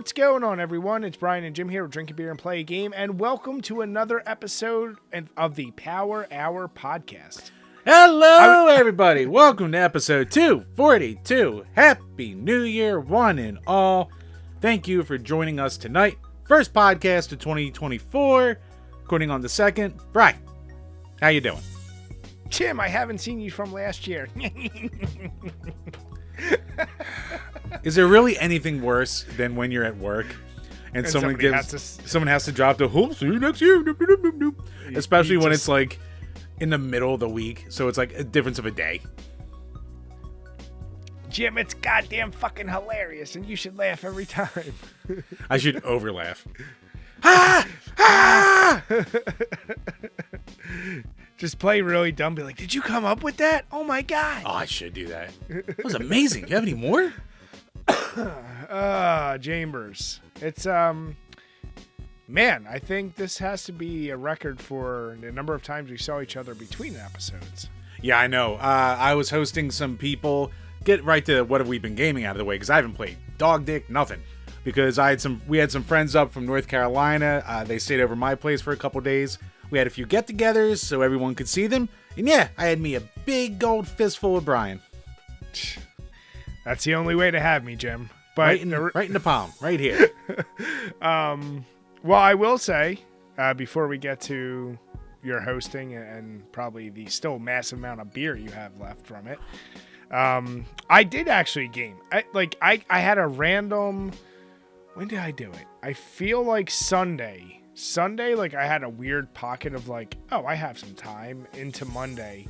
what's going on, everyone? It's Brian and Jim here with Drink a Beer and Play a Game, and welcome to another episode of the Power Hour podcast. Hello, everybody. Welcome to episode 242. Happy New Year, one and all. Thank you for joining us tonight. First podcast of 2024, recording on the 2nd. Brian, how you doing? Jim, I haven't seen you from last year. Is there really anything worse than when you're at work and someone has to drop the "Hope see you next year," especially when it's like in the middle of the week, so it's like a difference of a day. Jim, it's goddamn fucking hilarious, and you should laugh every time. I should overlaugh. Ha! Ha! Just play really dumb. Be like, did you come up with that? Oh my god! Oh, I should do that. That was amazing. You have any more? Chambers. It's man, I think this has to be a record for the number of times we saw each other between episodes. Yeah, I know. I was hosting some people. Get right to what have we been gaming out of the way, because I haven't played dog dick, nothing. Because we had some friends up from North Carolina. They stayed over my place for a couple days. We had a few get-togethers so everyone could see them. And yeah, I had me a big old fistful of Brian. That's the only way to have me, Jim. But right in the palm, right here. Well, I will say, before we get to your hosting and probably the still massive amount of beer you have left from it, I did actually game. I had a random... When did I do it? I feel like Sunday, like I had a weird pocket of like, oh, I have some time into Monday.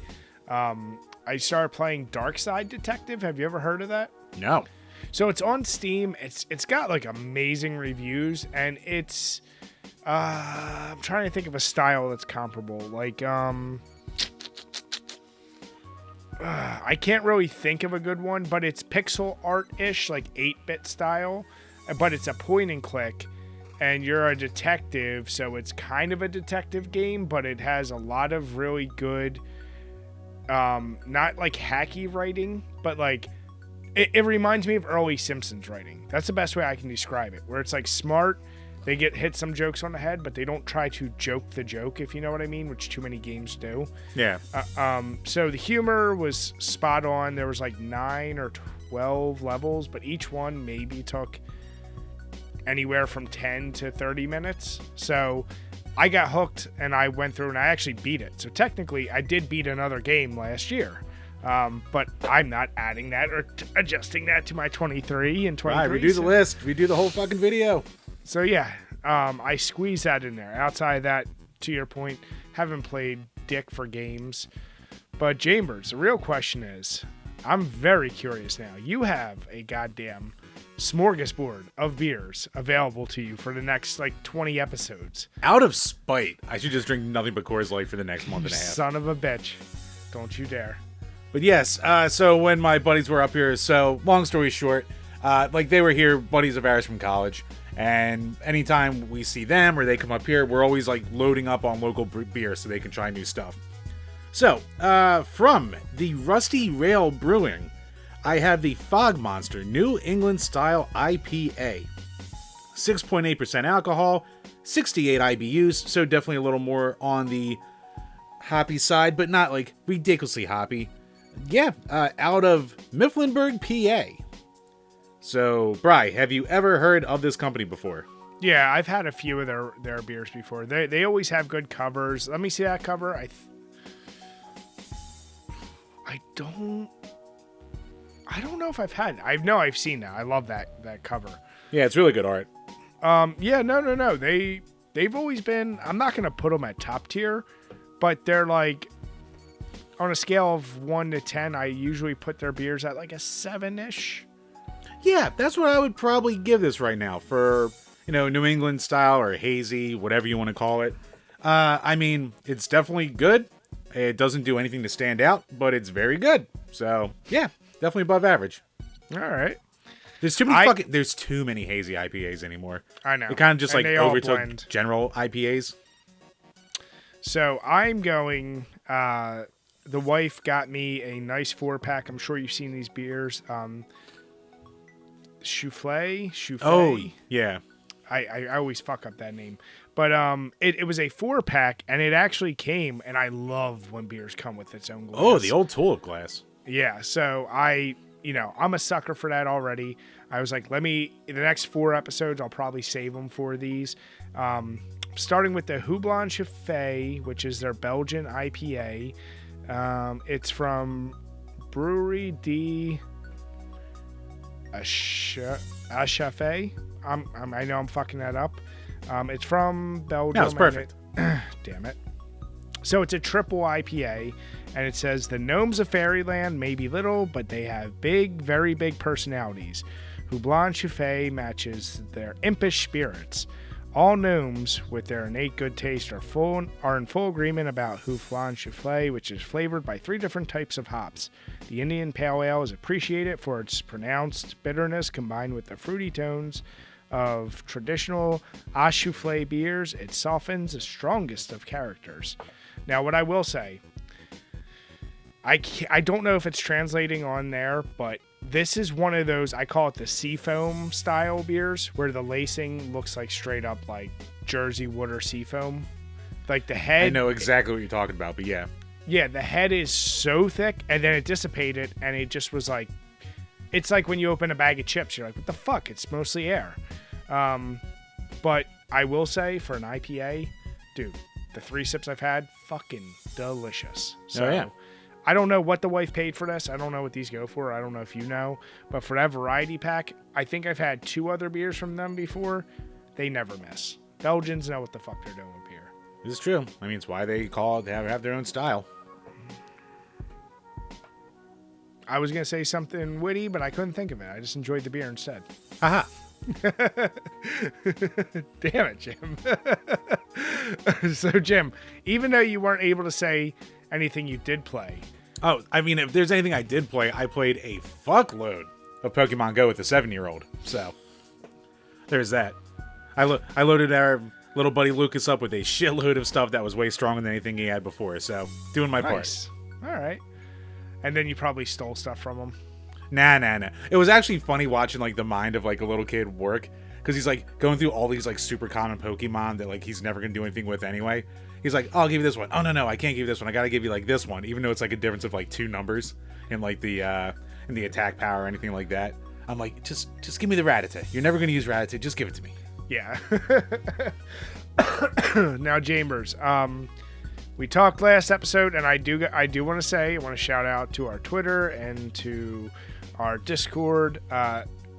I started playing Dark Side Detective. Have you ever heard of that? No. So it's on Steam. It's got like amazing reviews, and it's I'm trying to think of a style that's comparable. Like I can't really think of a good one, but it's pixel art-ish, like 8-bit style, but it's a point and click, and you're a detective, so it's kind of a detective game, but it has a lot of really good not like hacky writing, but like it reminds me of early Simpsons writing. That's the best way I can describe it, where it's like smart. They hit some jokes on the head, but they don't try to joke the joke, if you know what I mean, which too many games do. Yeah. So the humor was spot on. There was like 9 or 12 levels, but each one maybe took anywhere from 10 to 30 minutes. So I got hooked, and I went through, and I actually beat it. So technically, I did beat another game last year. But I'm not adding that or adjusting that to my 23 and 23. All right, redo the list. Redo the whole fucking video. So yeah, I squeezed that in there. Outside of that, to your point, haven't played dick for games. But Chambers, the real question is, I'm very curious now. You have a goddamn smorgasbord of beers available to you for the next like 20 episodes. Out of spite, I should just drink nothing but Coors Light for the next month and a half. Son of a bitch. Don't you dare. But yes, so when my buddies were up here, so long story short, like they were here, buddies of ours from college, and anytime we see them or they come up here, we're always like loading up on local beer so they can try new stuff. So, from the Rusty Rail Brewing, I have the Fog Monster New England Style IPA. 6.8% alcohol, 68 IBUs, so definitely a little more on the hoppy side, but not like ridiculously hoppy. Yeah, out of Mifflinburg, PA. So, Bri, have you ever heard of this company before? Yeah, I've had a few of their beers before. They always have good covers. Let me see that cover. I don't know if I've had it. I've seen that. I love that cover. Yeah, it's really good art. Yeah, no. They've always been, I'm not going to put them at top tier, but they're like, on a scale of 1 to 10, I usually put their beers at like a 7-ish. Yeah, that's what I would probably give this right now for, New England style or hazy, whatever you want to call it. I mean, it's definitely good. It doesn't do anything to stand out, but it's very good. So, yeah, definitely above average. All right. There's too many hazy IPAs anymore. I know. It kind of just like overtook general IPAs. So I'm going, the wife got me a nice 4-pack. I'm sure you've seen these beers. Chouflé. Oh, yeah. I always fuck up that name. But it was a 4-pack, and it actually came, and I love when beers come with its own glass. Oh, the old tulip glass. Yeah, so I'm a sucker for that already. I was like, the next 4 episodes, I'll probably save them for these. Starting with the Houblon Chipho, which is their Belgian IPA. It's from Brewery de Achafé. I know I'm fucking that up. It's from Belgium. No, it's perfect. Damn it. So it's a triple IPA, and it says the gnomes of fairyland may be little, but they have big, very big personalities. Houblon Chipho matches their impish spirits. All gnomes, with their innate good taste, are in full agreement about Houblon Chipho, which is flavored by 3 different types of hops. The Indian Pale Ale is appreciated for its pronounced bitterness combined with the fruity tones of traditional Achoufflé beers. It softens the strongest of characters. Now, what I will say, I don't know if it's translating on there, but this is one of those, I call it the seafoam style beers, where the lacing looks like straight up like Jersey water seafoam. Like the head. I know exactly what you're talking about, but yeah. Yeah, the head is so thick, and then it dissipated, and it just was like, it's like when you open a bag of chips, you're like, what the fuck? It's mostly air. But I will say, for an IPA, dude, the 3 sips I've had, fucking delicious. So, oh, yeah. I don't know what the wife paid for this. I don't know what these go for. I don't know if you know. But for that variety pack, I think I've had 2 other beers from them before. They never miss. Belgians know what the fuck they're doing with beer. This is true. I mean, it's why they have their own style. I was going to say something witty, but I couldn't think of it. I just enjoyed the beer instead. Haha. Damn it, Jim. So, Jim, even though you weren't able to say anything you did play. Oh, I mean, if there's anything I did play, I played a fuckload of Pokemon Go with a 7-year-old. So, there's that. I loaded our little buddy Lucas up with a shitload of stuff that was way stronger than anything he had before. So, doing my part. All right. And then you probably stole stuff from him. Nah. It was actually funny watching, like, the mind of, like, a little kid work. Because he's, like, going through all these, like, super common Pokemon that, like, he's never going to do anything with anyway. He's like, oh, I'll give you this one. Oh, no, I can't give you this one. I got to give you, like, this one. Even though it's, like, a difference of, like, 2 numbers in, like, the attack power or anything like that. I'm like, just give me the Rattata. You're never going to use Rattata. Just give it to me. Yeah. Now, Chambers, we talked last episode, and I do want to say, I want to shout out to our Twitter and to our Discord.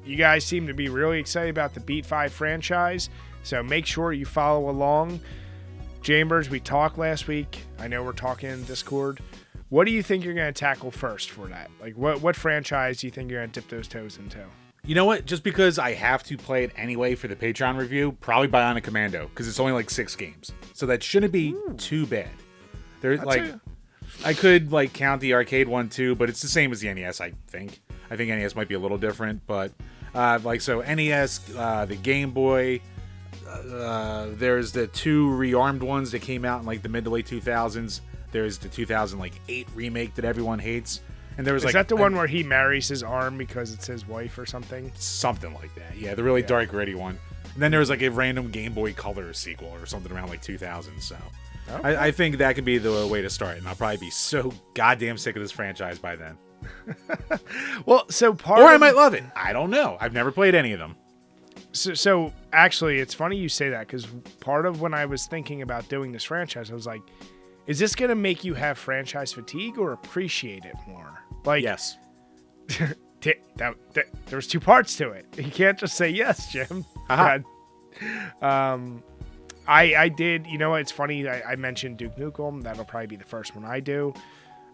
You guys seem to be really excited about the Beat 5 franchise, so make sure you follow along. Chambers, we talked last week. I know we're talking in Discord. What do you think you're going to tackle first for that? Like, what franchise do you think you're going to dip those toes into? You know what? Just because I have to play it anyway for the Patreon review, probably Bionic Commando, because it's only like 6 games. So that shouldn't be too bad. I could like count the arcade one too, but it's the same as the NES, I think. I think NES might be a little different, but NES, the Game Boy, there's the 2 rearmed ones that came out in like the mid to late 2000s. There's the 2008 remake that everyone hates. And there was Is that the one where he marries his arm because it's his wife or something? Something like that. Yeah, the really dark, gritty one. And then there was like a random Game Boy Color sequel or something around like 2000. So okay. I think that could be the way to start. And I'll probably be so goddamn sick of this franchise by then. Well, so I might love it. I don't know. I've never played any of them. So actually, it's funny you say that, because part of when I was thinking about doing this franchise, I was like, is this going to make you have franchise fatigue or appreciate it more? Like, yes. There was 2 parts to it. You can't just say yes, Jim. I did. You know what? It's funny. I mentioned Duke Nukem. That'll probably be the first one I do.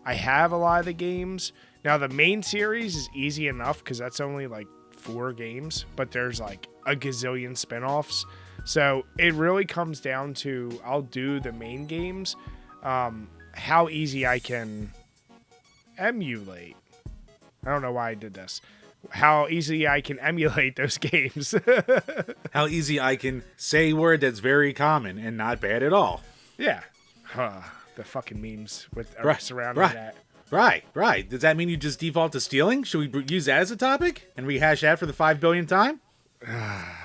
I have a lot of the games. Now, the main series is easy enough because that's only like 4 games, but there's like a gazillion spinoffs. So it really comes down to, I'll do the main games, how easy I can emulate. I don't know why I did this. How easy I can emulate those games. How easy I can say a word that's very common and not bad at all. Yeah. The fucking memes with surrounding that. Right. Does that mean you just default to stealing? Should we use that as a topic and rehash that for the 5 billionth time?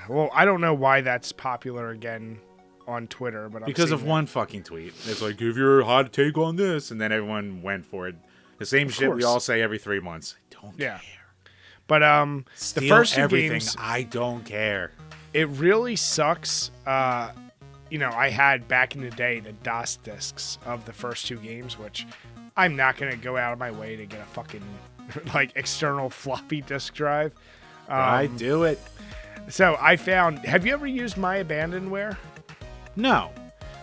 Well, I don't know why that's popular again on Twitter, but because of one fucking tweet. It's like, give your hot take on this, and then everyone went for it. The same shit we all say every 3 months. I don't care. But Steal the first two everything. games, I don't care. it really sucks. You know, I had back in the day the DOS discs of the first 2 games, which I'm not gonna go out of my way to get a fucking like external floppy disk drive. I do it. So I found. Have you ever used My Abandonware? No.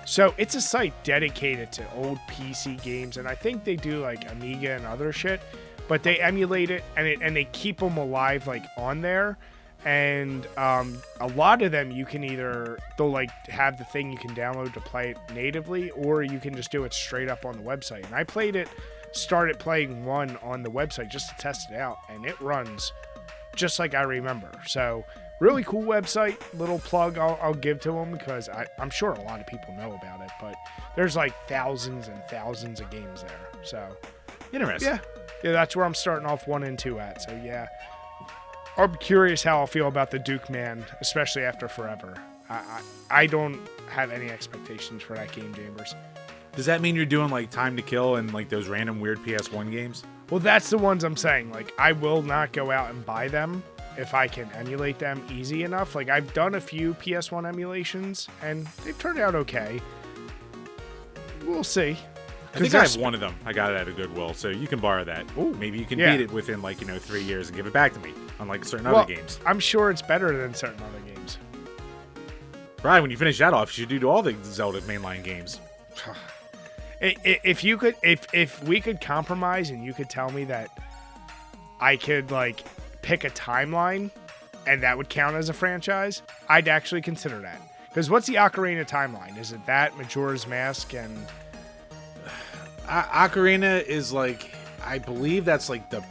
So it's a site dedicated to old PC games, and I think they do like Amiga and other shit, but they emulate it and they keep them alive like on there. And a lot of them you can they'll like have the thing you can download to play it natively, or you can just do it straight up on the website. And I started playing one on the website just to test it out, and it runs just like I remember. So really cool website. Little plug I'll give to them, because I'm sure a lot of people know about it, but there's like thousands and thousands of games there. So Interesting. Yeah, that's where I'm starting off 1 and 2 at. So yeah, I'm curious how I'll feel about the Duke Man, especially after Forever. I don't have any expectations for that game, Chambers. Does that mean you're doing like Time to Kill and like those random weird PS1 games? Well, that's the ones I'm saying. Like, I will not go out and buy them if I can emulate them easy enough. Like, I've done a few PS1 emulations, and they've turned out okay. We'll see. I think I have one of them. I got it at a Goodwill, so you can borrow that. Ooh, maybe you can beat it within, like, 3 years and give it back to me, unlike certain other games. I'm sure it's better than certain other games. Brian, when you finish that off, you should do all the Zelda mainline games. If we could compromise and you could tell me that I could like pick a timeline and that would count as a franchise, I'd actually consider that. Because what's the Ocarina timeline? Is it that, Majora's Mask, and Ocarina is like, I believe that's like the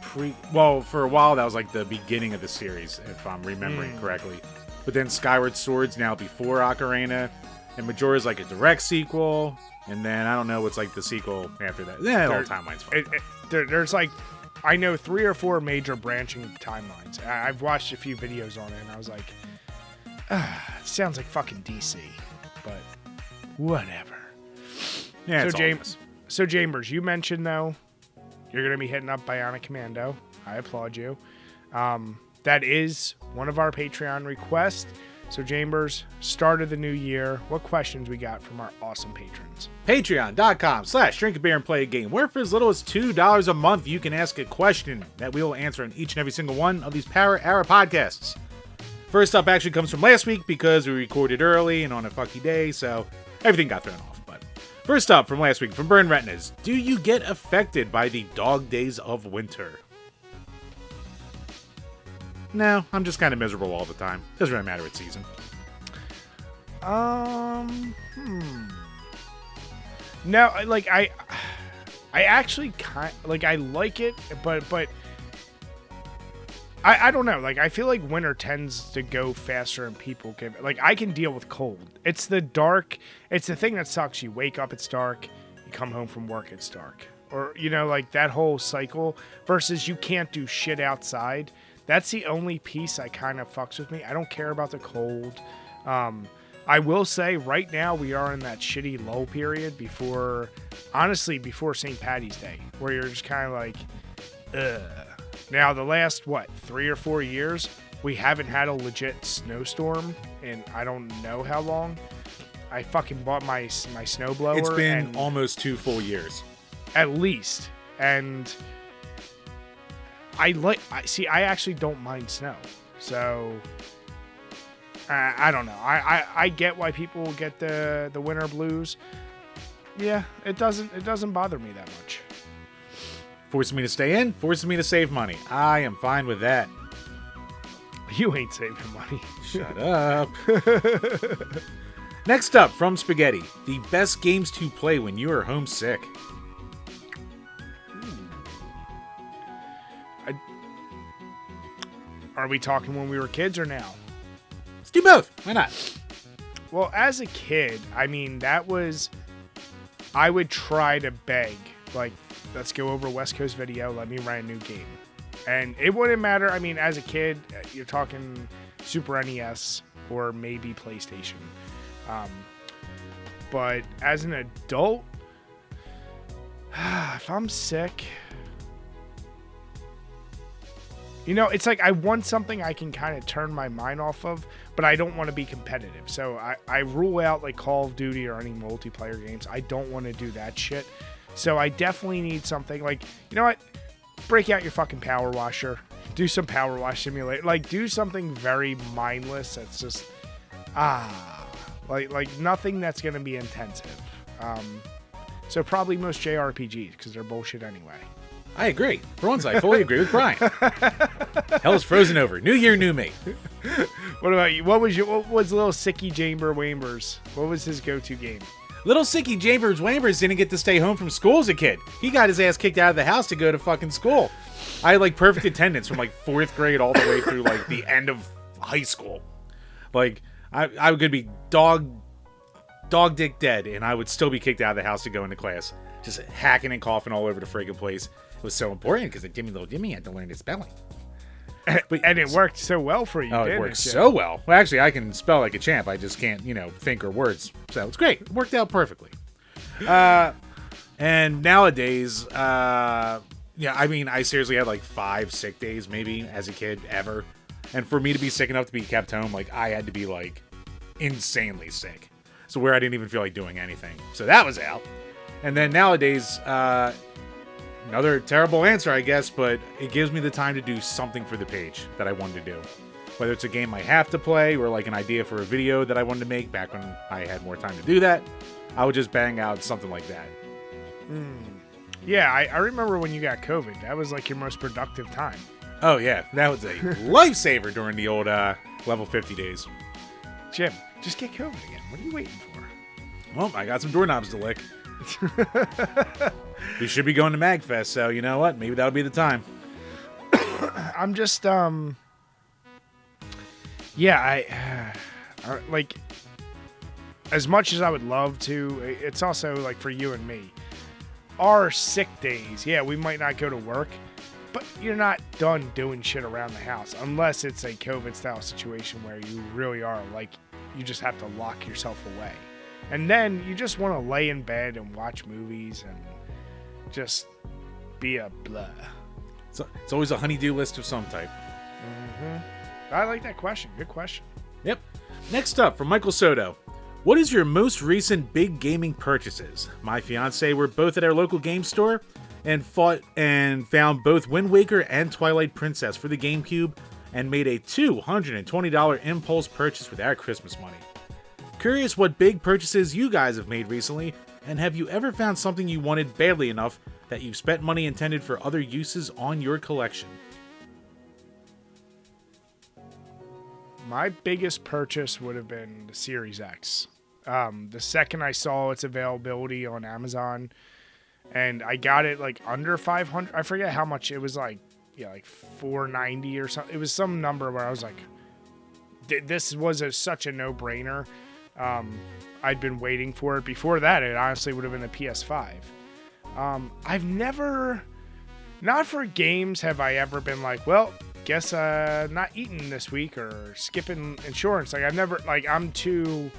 well, for a while that was like the beginning of the series, if I'm remembering correctly. But then Skyward Sword's now before Ocarina, and Majora's like a direct sequel. And then I don't know what's like the sequel after that. Yeah, the whole timeline's fine. There's like, I know 3 or 4 major branching timelines. I've watched a few videos on it, and I was like, it sounds like fucking DC, but whatever. Yeah, so Chambers, you mentioned though, you're gonna be hitting up Bionic Commando. I applaud you. That is one of our Patreon requests. So, Chambers, start of the new year, what questions we got from our awesome patrons? Patreon.com/DrinkABeerandPlayAGame, where for as little as $2 a month, you can ask a question that we will answer in each and every single one of these Power Hour podcasts. First up actually comes from last week because we recorded early and on a fucky day, so everything got thrown off. But first up from last week from Burn Retinas, do you get affected by the dog days of winter? No, I'm just kind of miserable all the time. Doesn't really matter what season. No, like I actually I like it, but I don't know. Like, I feel like winter tends to go faster and people I can deal with cold. It's the dark. It's the thing that sucks. You wake up, it's dark. You come home from work, it's dark. Or, like that whole cycle versus you can't do shit outside. That's the only piece I kind of fucks with me. I don't care about the cold. I will say right now we are in that shitty lull period before St. Patty's Day, where you're just kind of like, ugh. Now, the last, 3 or 4 years, we haven't had a legit snowstorm in I don't know how long. I fucking bought my snowblower. It's been almost 2 full years. At least. And I actually don't mind snow. So, I don't know. I get why people get the winter blues. Yeah, it doesn't bother me that much. Forcing me to stay in, forcing me to save money. I am fine with that. You ain't saving money. Shut up. Next up, from Spaghetti, the best games to play when you are homesick. Are we talking when we were kids or now? Let's do both. Why not? Well, as a kid, I mean, I would try to beg, let's go over West Coast Video. Let me rent a new game. And it wouldn't matter. I mean, as a kid, you're talking Super NES or maybe PlayStation. But as an adult, if I'm sick, you know, it's like I want something I can kind of turn my mind off of, but I don't want to be competitive. So I rule out like Call of Duty or any multiplayer games. I don't want to do that shit. So I definitely need something like, you know what? Break out your fucking power washer. Do some power wash simulator. Like, do something very mindless that's just, like nothing that's going to be intensive. So probably most JRPGs, because they're bullshit anyway. I agree. For once, I fully agree with Brian. Hell's frozen over. New year, new me. What about you? What was little Sicky Chamber Wambers? What was his go-to game? Little Sicky Chambers Wambers didn't get to stay home from school as a kid. He got his ass kicked out of the house to go to fucking school. I had like perfect attendance from like 4th grade all the way through like the end of high school. Like I would be dog dick dead, and I would still be kicked out of the house to go into class, just hacking and coughing all over the friggin' place. It was so important because little Jimmy had to learn his spelling. And it worked so well for you. Oh, it worked so well. Well, actually, I can spell like a champ. I just can't, think or words. So it's great. It worked out perfectly. And nowadays, I mean, I seriously had like 5 sick days maybe as a kid ever. And for me to be sick enough to be kept home, like I had to be like insanely sick. So where I didn't even feel like doing anything. So that was out. And then nowadays, another terrible answer, I guess, but it gives me the time to do something for the page that I wanted to do. Whether it's a game I have to play or like an idea for a video that I wanted to make back when I had more time to do that, I would just bang out something like that. Yeah, I remember when you got COVID. That was like your most productive time. Oh, yeah. That was a lifesaver during the old level 50 days. Jim, just get COVID again. What are you waiting for? Well, I got some doorknobs to lick. We should be going to MagFest, so you know what? Maybe that'll be the time. I'm just, like, as much as I would love to, it's also, like, for you and me, our sick days, yeah, we might not go to work, but you're not done doing shit around the house, unless it's a COVID-style situation where you really are, like, you just have to lock yourself away. And then you just want to lay in bed and watch movies and just be a blah. So it's always a honey-do list of some type. I like that question. Good question. Yep. Next up, from Michael Soto. What is your most recent big gaming purchases? My fiance were both at our local game store and found both Wind Waker and Twilight Princess for the GameCube and made a $220 impulse purchase with our Christmas money. Curious what big purchases you guys have made recently, and have you ever found something you wanted badly enough that you've spent money intended for other uses on your collection? My biggest purchase would have been the Series X. The second I saw its availability on Amazon, and I got it like under 500. I forget how much it was, like $490 or something. It was some number where I was like, this was such a no-brainer. I'd been waiting for it. Before that, it honestly would have been the PS5. I've never, not for games have I ever been like, well, guess not eating this week or skipping insurance. Like I've never, like I'm too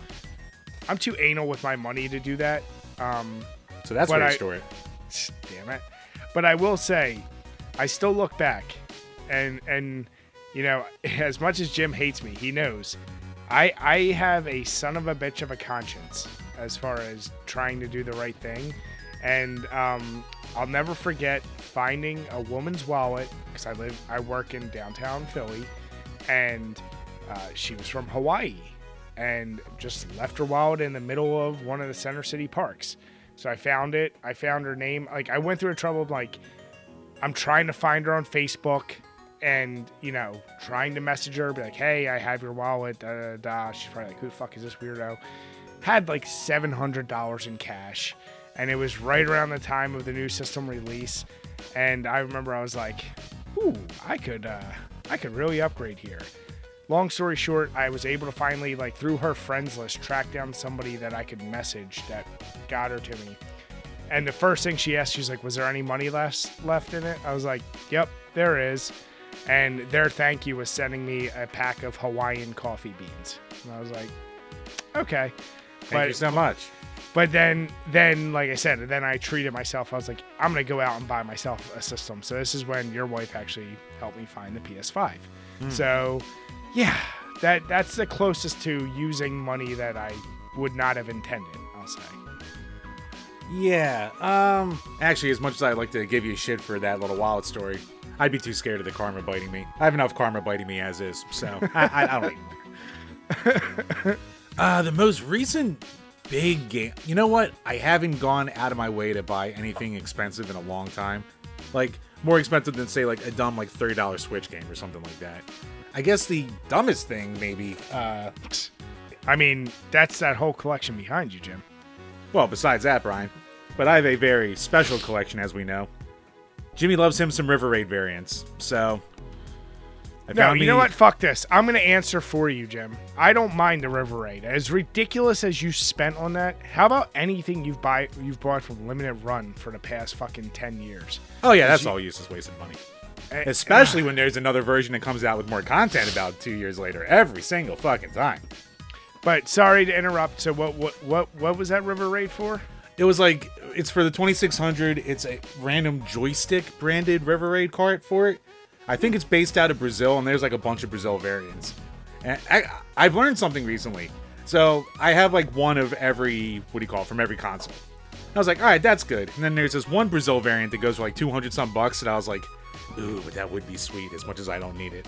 anal with my money to do that. So that's where you store it. Damn it. But I will say, I still look back and as much as Jim hates me, he knows I have a son of a bitch of a conscience as far as trying to do the right thing. And I'll never forget finding a woman's wallet, because I work in downtown Philly, and she was from Hawaii and just left her wallet in the middle of one of the Center City parks. So I found it. I found her name. Like I went through a trouble of like, I'm trying to find her on Facebook and, trying to message her, be like, hey, I have your wallet, da, da, da. She's probably like, who the fuck is this weirdo? Had like $700 in cash. And it was right around the time of the new system release. And I remember I was like, ooh, I could really upgrade here. Long story short, I was able to finally, like through her friends list, track down somebody that I could message that got her to me. And the first thing she asked, she's like, was there any money left in it? I was like, yep, there is. And their thank you was sending me a pack of Hawaiian coffee beans. And I was like, okay. Thank you so much. But then, like I said, then I treated myself. I was like, I'm going to go out and buy myself a system. So this is when your wife actually helped me find the PS5. So, yeah, that's the closest to using money that I would not have intended, I'll say. Yeah. Actually, as much as I'd like to give you shit for that little wallet story, I'd be too scared of the karma biting me. I have enough karma biting me as is, so I don't need more. The most recent big game. You know what? I haven't gone out of my way to buy anything expensive in a long time. Like, more expensive than, say, like a dumb, like, $30 Switch game or something like that. I guess the dumbest thing, maybe. I mean, that's that whole collection behind you, Jim. Well, besides that, Brian. But I have a very special collection, as we know. Jimmy loves him some River Raid variants, so... No, you know what? Fuck this. I'm going to answer for you, Jim. I don't mind the River Raid. As ridiculous as you spent on that, how about anything you've bought from Limited Run for the past fucking 10 years? Oh, yeah, that's all useless wasted money. Especially when there's another version that comes out with more content about 2 years later, every single fucking time. But sorry to interrupt. So what was that River Raid for? It was like, it's for the 2600. It's a random joystick branded River Raid cart for it. I think it's based out of Brazil, and there's like a bunch of Brazil variants. And I've learned something recently. So I have like one of every, from every console. And I was like, all right, that's good. And then there's this one Brazil variant that goes for like 200 some bucks, and I was like, ooh, but that would be sweet as much as I don't need it.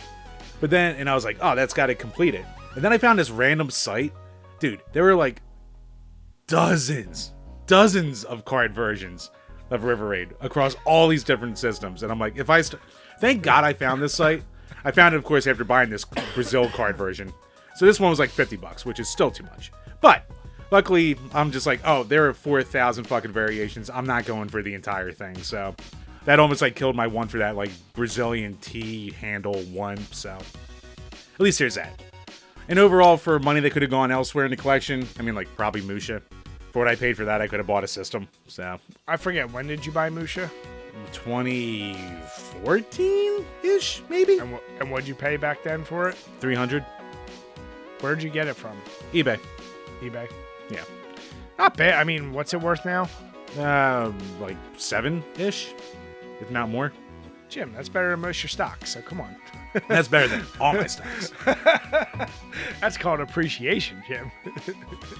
But then, and I was like, oh, that's got to complete it. And then I found this random site. Dude, there were like dozens of card versions of River Raid across all these different systems. And I'm like, thank God I found this site. I found it, of course, after buying this Brazil card version. So this one was like $50, which is still too much. But luckily, I'm just like, oh, there are 4,000 fucking variations. I'm not going for the entire thing. So that almost like killed my one for that like Brazilian T handle one. So at least there's that. And overall, for money that could have gone elsewhere in the collection, I mean, like probably Musha. For what I paid for that, I could have bought a system. So I forget, when did you buy Musha? 2014-ish, maybe. And what'd you pay back then for it? $300. Where'd you get it from? eBay. eBay. Yeah. Not bad. I mean, what's it worth now? Like 7-ish, if not more. Jim, that's better than most of your stocks, so come on. That's better than all my stocks. That's called appreciation, Jim.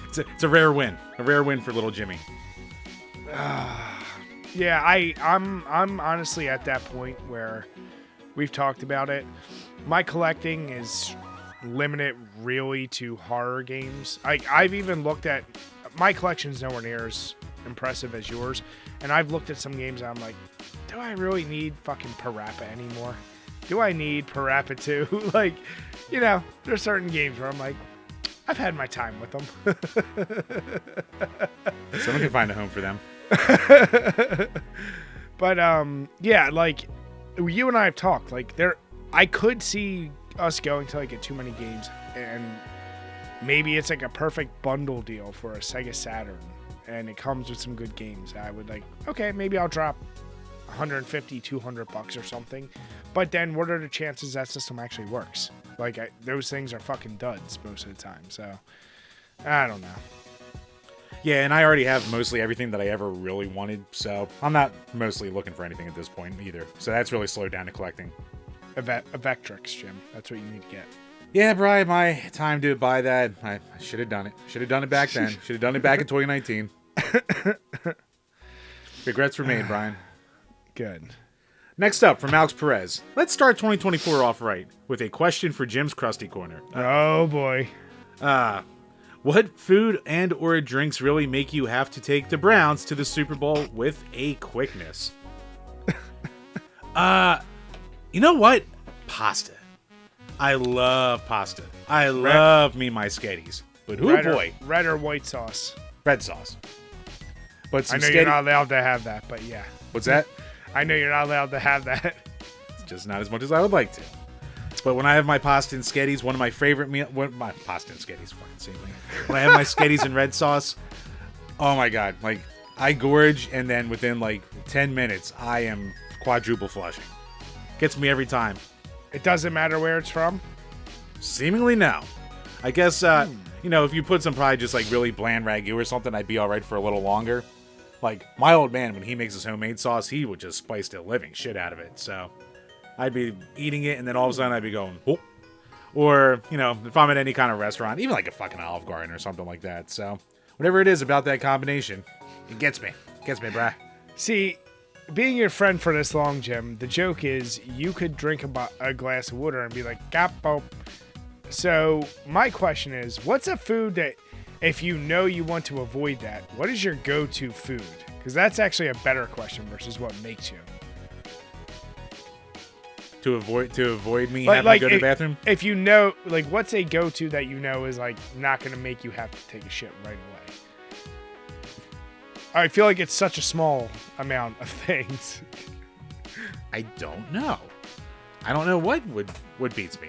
It's a rare win. A rare win for little Jimmy. Yeah, I'm honestly at that point where we've talked about it. My collecting is limited really to horror games. I've even looked at my collection's nowhere near as impressive as yours, and I've looked at some games and I'm like, do I really need fucking Parappa anymore? Do I need Parappa 2? Like, you know, there's certain games where I'm like, I've had my time with them. Someone can find a home for them. But yeah, like you and I have talked, like I could see us going to like a too many games, and maybe it's like a perfect bundle deal for a Sega Saturn and it comes with some good games. I would like, okay, maybe I'll drop $150, $200 or something. But then what are the chances that system actually works? Like those things are fucking duds most of the time. So I don't know. Yeah, and I already have mostly everything that I ever really wanted, so I'm not mostly looking for anything at this point either. So that's really slowed down the collecting. Vectrix, Jim. That's what you need to get. Yeah, Brian, my time to buy that. I should have done it. Should have done it back then. Should have done it back in 2019. Regrets were made, Brian. Good. Next up, from Alex Perez. Let's start 2024 off right with a question for Jim's Krusty Corner. Oh, boy. What food and or drinks really make you have to take the Browns to the Super Bowl with a quickness? You know what? Pasta. I love pasta. I love me my sketties. But boy. Red or white sauce? Red sauce. But some I know you're not allowed to have that, but yeah. What's that? I know you're not allowed to have that. It's just not as much as I would like to. But when I have my pasta and sketties, one of my favorite meal, my pasta and sketties, fucking same thing. When I have my sketties and red sauce, oh my god, like I gorge, and then within like 10 minutes, I am quadruple flushing. Gets me every time. It doesn't matter where it's from? Seemingly no. I guess, you know, if you put some probably just like really bland ragu or something, I'd be all right for a little longer. Like, my old man, when he makes his homemade sauce, he would just spice the living shit out of it. So, I'd be eating it, and then all of a sudden I'd be going, whoop. Or, you know, if I'm at any kind of restaurant, even like a fucking Olive Garden or something like that. So, whatever it is about that combination, it gets me. Gets me, bruh. See, being your friend for this long, Jim, the joke is you could drink a glass of water and be like, capo. So, my question is, what's a food that, if you know you want to avoid that, what is your go-to food? Because that's actually a better question versus what makes you. To avoid me having to go to the bathroom? If you know, like, what's a go-to that you know is, like, not going to make you have to take a shit right away? I feel like it's such a small amount of things. I don't know. I don't know what beats me.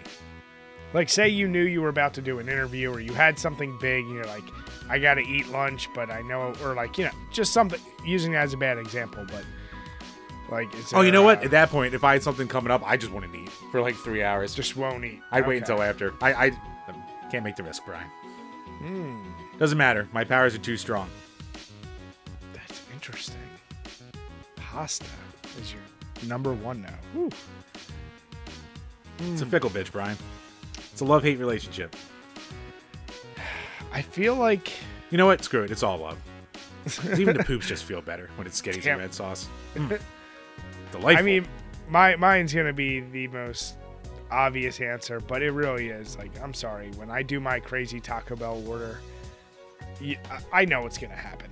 Like, say you knew you were about to do an interview or you had something big and you're like, I got to eat lunch, but I know, or like, you know, just something, using that as a bad example, but like, you know what? At that point, if I had something coming up, I just wouldn't eat for like 3 hours. Just won't eat. I'd wait until after. I can't make the risk, Brian. Doesn't matter. My powers are too strong. That's interesting. Pasta is your number one now. Woo. It's a fickle bitch, Brian. It's a love-hate relationship. I feel like... You know what? Screw it. It's all love. Even the poops just feel better when it's getting some red sauce. Delightful. I mean, mine's going to be the most obvious answer, but it really is. Like, I'm sorry. When I do my crazy Taco Bell order, I know what's going to happen.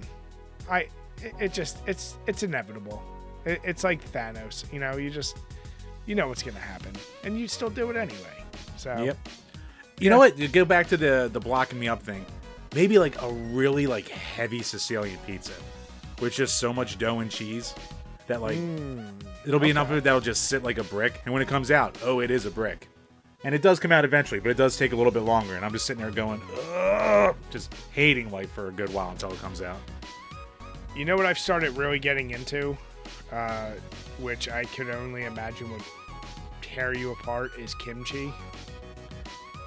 It's inevitable. It's like Thanos. You know, you know what's going to happen. And you still do it anyway. So, yep. You know what? You go back to the blocking me up thing. Maybe like a really like heavy Sicilian pizza with just so much dough and cheese that like it'll be enough of it that'll just sit like a brick. And when it comes out, oh, it is a brick. And it does come out eventually, but it does take a little bit longer. And I'm just sitting there going, ugh, just hating life for a good while until it comes out. You know what I've started really getting into, which I could only imagine would tear you apart, is kimchi.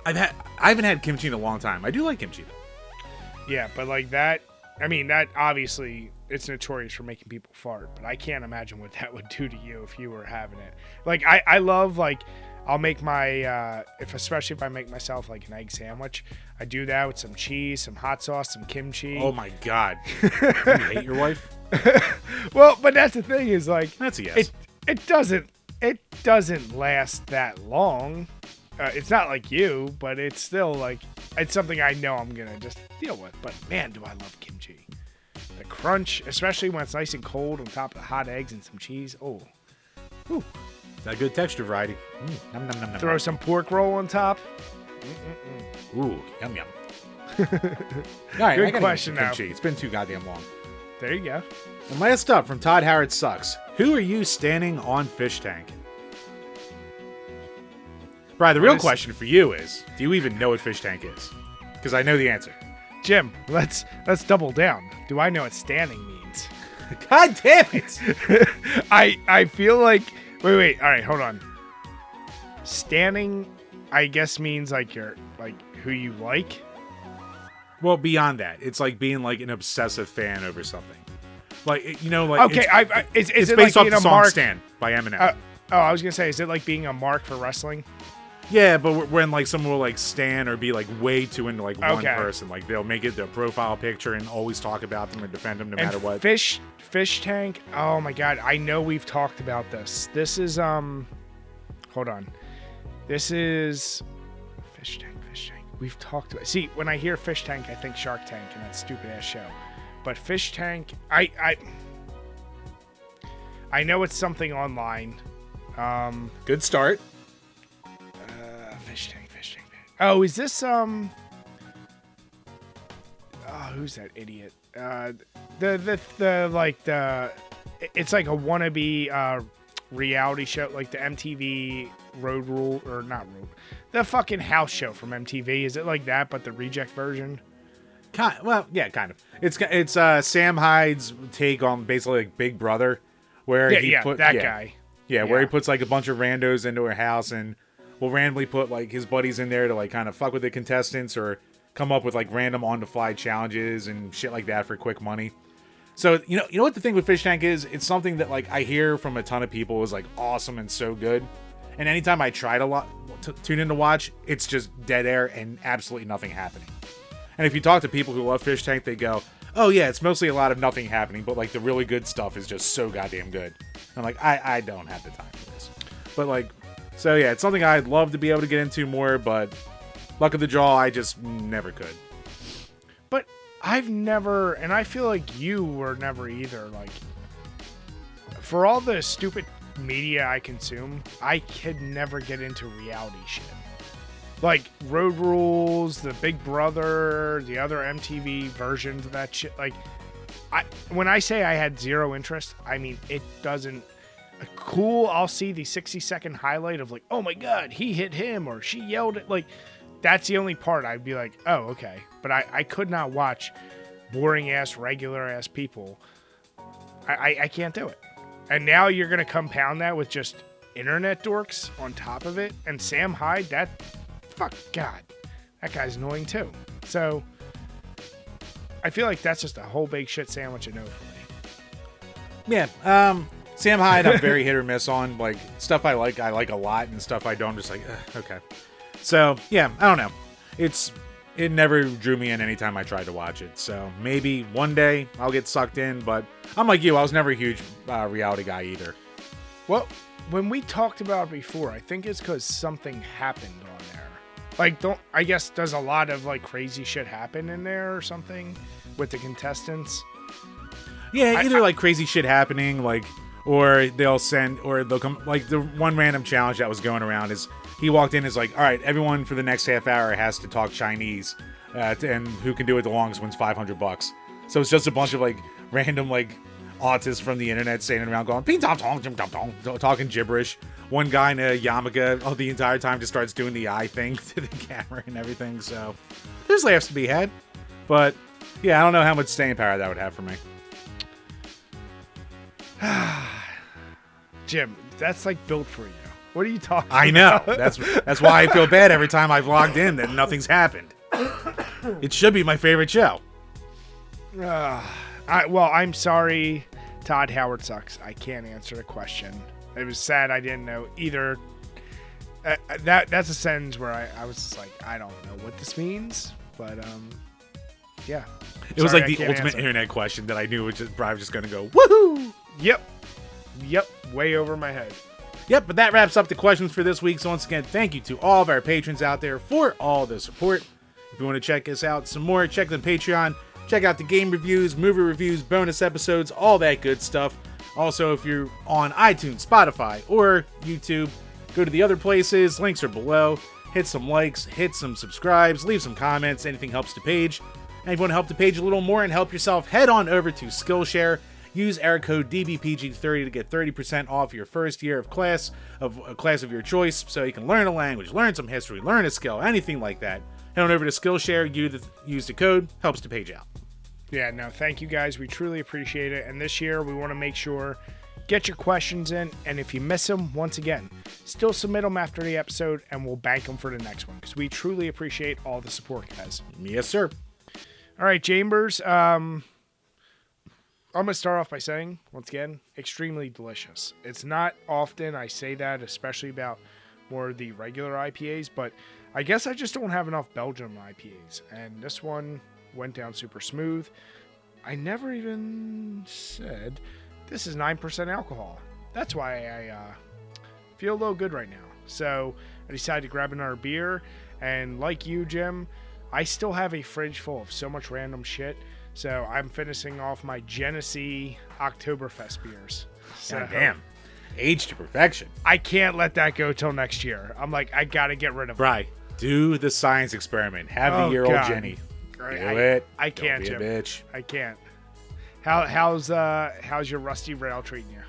I haven't had kimchi in a long time. I do like kimchi though. Yeah, but like that, I mean, that obviously, it's notorious for making people fart, but I can't imagine what that would do to you if you were having it. Like, I love, like, I'll make my, especially if I make myself, like, an egg sandwich, I do that with some cheese, some hot sauce, some kimchi. Oh, my God. Do you hate your wife? Well, but that's the thing is, like... That's a yes. It doesn't last that long. It's not like you, but it's still, like, it's something I know I'm going to just deal with. But, man, do I love kimchi. The crunch, especially when it's nice and cold on top of the hot eggs and some cheese. Oh. Ooh. It's a good texture variety. Nom, nom, nom, nom. Throw some pork roll on top. Ooh, yum, yum. All right, good question now. Kimchi. It's been too goddamn long. There you go. And last up from Todd Howard Sucks. Who are you standing on Fishtank? Brian, the real question for you is, do you even know what Fishtank is? Because I know the answer. Jim, let's double down. Do I know what standing means? God damn it! I feel like... Wait. All right, hold on. Standing, I guess, means like you're like who you like. Well, beyond that, it's like being like an obsessive fan over something. Like, you know, like... Okay, it's based like off being the a song mark... Stan by Eminem. I was going to say, is it like being a mark for wrestling? Yeah, but when like someone will like stan or be like way too into like one person, like they'll make it their profile picture and always talk about them and defend them no matter what. Fishtank. Oh my God, I know we've talked about this. This is hold on. This is Fishtank. We've talked about. See, when I hear Fishtank, I think Shark Tank and that stupid ass show. But Fishtank, I know it's something online. Good start. Fishtank. Oh, is this who's that idiot? It's like a wannabe reality show, like the MTV Road Rule, or not Road, the fucking house show from MTV. Is it like that, but the reject version? Kind of. It's Sam Hyde's take on basically like Big Brother, where guy. Yeah, where he puts like a bunch of randos into her house and will randomly put like his buddies in there to like kind of fuck with the contestants or come up with like random on the fly challenges and shit like that for quick money. So you know what the thing with Fishtank is? It's something that like I hear from a ton of people is like awesome and so good. And anytime I try to tune in to watch, it's just dead air and absolutely nothing happening. And if you talk to people who love Fishtank, they go, "Oh yeah, it's mostly a lot of nothing happening, but like the really good stuff is just so goddamn good." I'm like, I don't have the time for this. But like, so yeah, it's something I'd love to be able to get into more, but luck of the draw, I just never could. But I've never, and I feel like you were never either. Like, for all the stupid media I consume, I could never get into reality shit. Like Road Rules, the Big Brother, the other MTV versions of that shit. Like, when I say I had zero interest, I mean it doesn't. Cool, I'll see the 60-second highlight of like, oh my god, he hit him or she yelled at, like, that's the only part I'd be like, oh, okay. But I could not watch boring ass, regular ass people. I can't do it. And now you're gonna compound that with just internet dorks on top of it. And Sam Hyde, fuck God, that guy's annoying too. So I feel like that's just a whole big shit sandwich of no for me. Yeah, Sam Hyde, I'm very hit or miss on. Like, stuff I like a lot, and stuff I don't, I'm just like, okay. So, yeah, I don't know. It never drew me in anytime I tried to watch it. So, maybe one day I'll get sucked in, but I'm like you, I was never a huge reality guy either. Well, when we talked about it before, I think it's because something happened on there. Like, I guess does a lot of, like, crazy shit happen in there or something with the contestants? Yeah, either like crazy shit happening, like, or they'll come, like the one random challenge that was going around is he walked in and is like, all right, everyone for the next half hour has to talk Chinese, and who can do it the longest wins $500. So it's just a bunch of like random like autists from the internet standing around going ping tong tong tong tong, talking gibberish. One guy in a yarmulke the entire time just starts doing the eye thing to the camera and everything. So there's laughs to be had, but yeah, I don't know how much staying power that would have for me. Jim, that's like built for you. What are you talking about? I know. That's why I feel bad every time I've logged in that nothing's happened. It should be my favorite show. Well, I'm sorry. Todd Howard sucks. I can't answer the question. It was sad I didn't know either. That's a sentence where I was just like, I don't know what this means, but yeah. It was like the ultimate internet question that I knew was probably just going to go, woohoo! Yep. Way over my head. Yep, but that wraps up the questions for this week. So once again, thank you to all of our patrons out there for all the support. If you want to check us out some more, check the Patreon. Check out the game reviews, movie reviews, bonus episodes, all that good stuff. Also, if you're on iTunes, Spotify, or YouTube, go to the other places. Links are below. Hit some likes, hit some subscribes, leave some comments. Anything helps the page. And if you want to help the page a little more and help yourself, head on over to Skillshare. Use our code DBPG30 to get 30% off your first year of class of a class of your choice, so you can learn a language, learn some history, learn a skill, anything like that. Head on over to Skillshare, use the code, helps the page out. Yeah, no, thank you guys. We truly appreciate it. And this year, we want to make sure, get your questions in, and if you miss them, once again, still submit them after the episode, and we'll bank them for the next one, because we truly appreciate all the support, guys. Yes, sir. All right, Chambers, I'm going to start off by saying, once again, extremely delicious. It's not often I say that, especially about more of the regular IPAs, but I guess I just don't have enough Belgian IPAs, and this one went down super smooth. I never even said this is 9% alcohol. That's why I feel a little good right now. So I decided to grab another beer, and like you, Jim, I still have a fridge full of so much random shit. So I'm finishing off my Genesee Oktoberfest beers. So, God damn. Aged to perfection. I can't let that go till next year. I'm like, I got to get rid of it. Right. Do the science experiment. Have the year-old Jenny. Right. Do it. I can't, Don't be Jim. a bitch. I can't. How's your Rusty Rail treating you?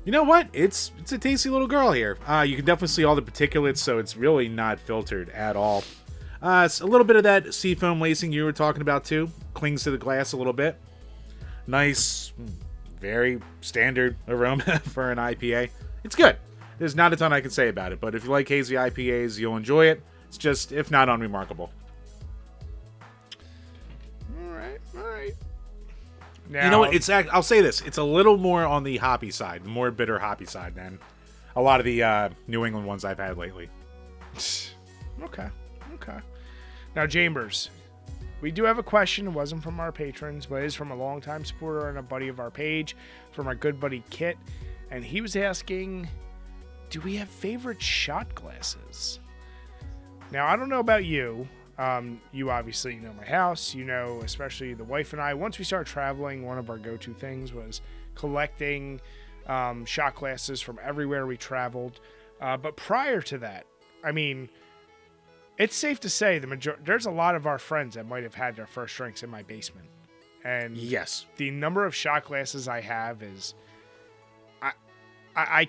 You know what? It's a tasty little girl here. You can definitely see all the particulates, so it's really not filtered at all. A little bit of that seafoam lacing you were talking about too. Clings to the glass a little bit. Nice, very standard aroma for an IPA. It's good. There's not a ton I can say about it, but if you like hazy IPAs, you'll enjoy it. It's just, if not, unremarkable. All right. Now, you know what? I'll say this. It's a little more on the hoppy side, more bitter hoppy side than a lot of the New England ones I've had lately. Okay. Now, Chambers, we do have a question. It wasn't from our patrons, but it is from a longtime supporter and a buddy of our page, from our good buddy Kit. And he was asking, do we have favorite shot glasses? Now, I don't know about you. You obviously know my house. You know, especially the wife and I. Once we started traveling, one of our go-to things was collecting shot glasses from everywhere we traveled. But prior to that, I mean, it's safe to say there's a lot of our friends that might have had their first drinks in my basement. And yes, the number of shot glasses I have is, I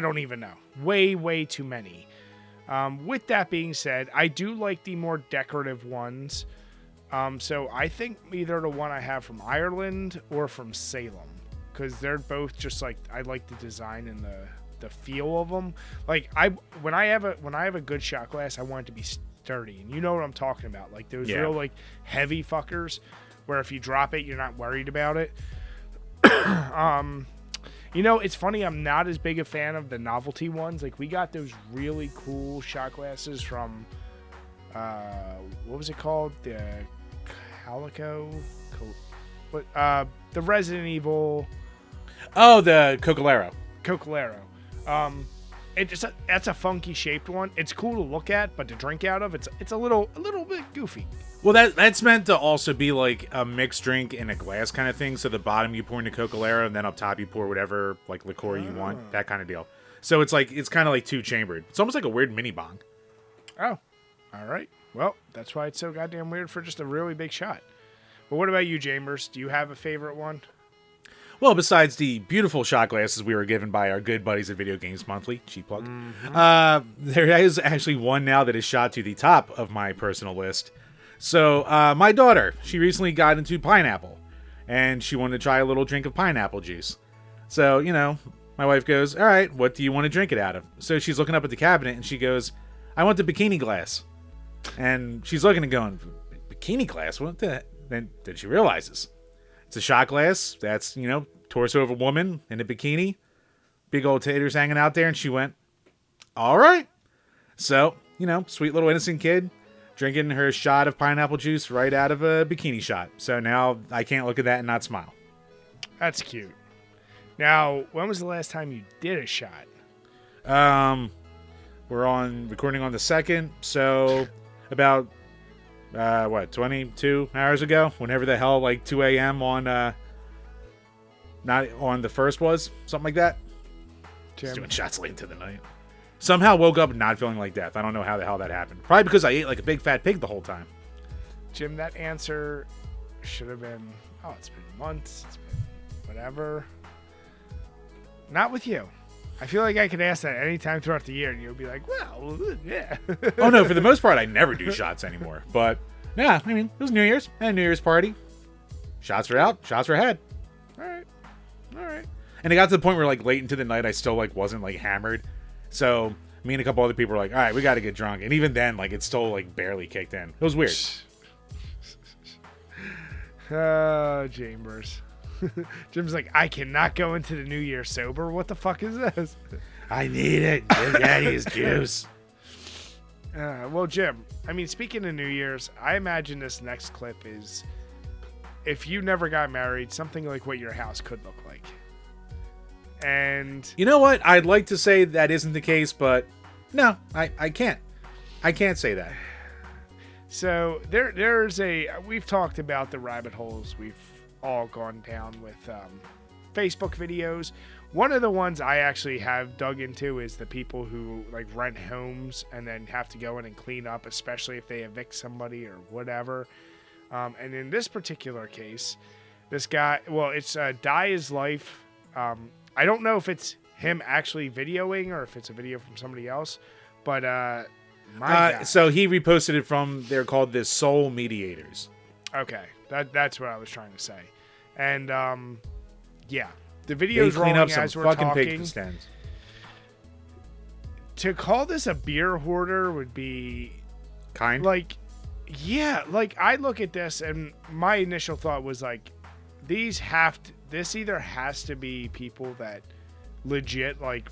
don't even know. Way too many. With that being said, I do like the more decorative ones. So I think either the one I have from Ireland or from Salem, because they're both just like, I like the design and the feel of them. Like when I have a good shot glass, I want it to be sturdy, and you know what I'm talking about. Like those real like heavy fuckers, where if you drop it, you're not worried about it. You know, it's funny, I'm not as big a fan of the novelty ones. Like, we got those really cool shot glasses from, what was it called? The Calico? The Resident Evil. Oh, the Coccolero. That's a funky shaped one. It's cool to look at, but to drink out of, it's a little bit goofy. Well, that's meant to also be like a mixed drink in a glass kind of thing. So the bottom you pour into Coccolero, and then up top you pour whatever like liqueur you want, that kind of deal. So it's kind of like two chambered. It's almost like a weird mini bong. Oh, all right. Well, that's why it's so goddamn weird for just a really big shot. But what about you, Chambers? Do you have a favorite one? Well, besides the beautiful shot glasses we were given by our good buddies at Video Games Monthly, cheap plug, there is actually one now that is shot to the top of my personal list. So, my daughter, she recently got into pineapple, and she wanted to try a little drink of pineapple juice. So, you know, my wife goes, all right, what do you want to drink it out of? So she's looking up at the cabinet, and she goes, I want the bikini glass. And she's looking and going, bikini glass? What the? Then she realizes it's a shot glass that's, you know, torso of a woman in a bikini, big old taters hanging out there, and she went, all right. So, you know, sweet little innocent kid, drinking her shot of pineapple juice right out of a bikini shot. So now I can't look at that and not smile. That's cute. Now, when was the last time you did a shot? We're recording on the 2nd, so about 22 hours ago, whenever the hell, like 2 a.m. on not on the 1st was, something like that. Just doing shots late into the night. Somehow woke up not feeling like death. I don't know how the hell that happened. Probably because I ate like a big fat pig the whole time. Jim, that answer should have been, it's been months, it's been whatever. Not with you. I feel like I could ask that any time throughout the year, and you'll be like, well, yeah. Oh, no, for the most part, I never do shots anymore. But, yeah, I mean, it was New Year's. I had a New Year's party. Shots were out. Shots were had. All right. And it got to the point where, like, late into the night, I still, like, wasn't, like, hammered. So, me and a couple other people were like, all right, we got to get drunk. And even then, like, it still, like, barely kicked in. It was weird. Chambers. Jim's like, I cannot go into the new year sober. What the fuck is this? I need it. Give Daddy his juice. Well, Jim, I mean, speaking of New Year's, I imagine this next clip is, if you never got married, something like what your house could look like. And you know what? I'd like to say that isn't the case, but no, I can't. I can't say that. So we've talked about the rabbit holes we've all gone down with Facebook videos. One of the ones I actually have dug into is the people who like rent homes and then have to go in and clean up, especially if they evict somebody or whatever. And in this particular case, this guy, well, it's Die Is Life. I don't know if it's him actually videoing or if it's a video from somebody else, but My God. So he reposted it from, they're called the Soul Mediators. Okay, that's what I was trying to say. And, yeah. The They video's clean rolling up some as we're fucking pig talking. stands. To call this a beer hoarder would be... Kind? Like, yeah, like, I look at this, and my initial thought was, like, this either has to be people that legit, like,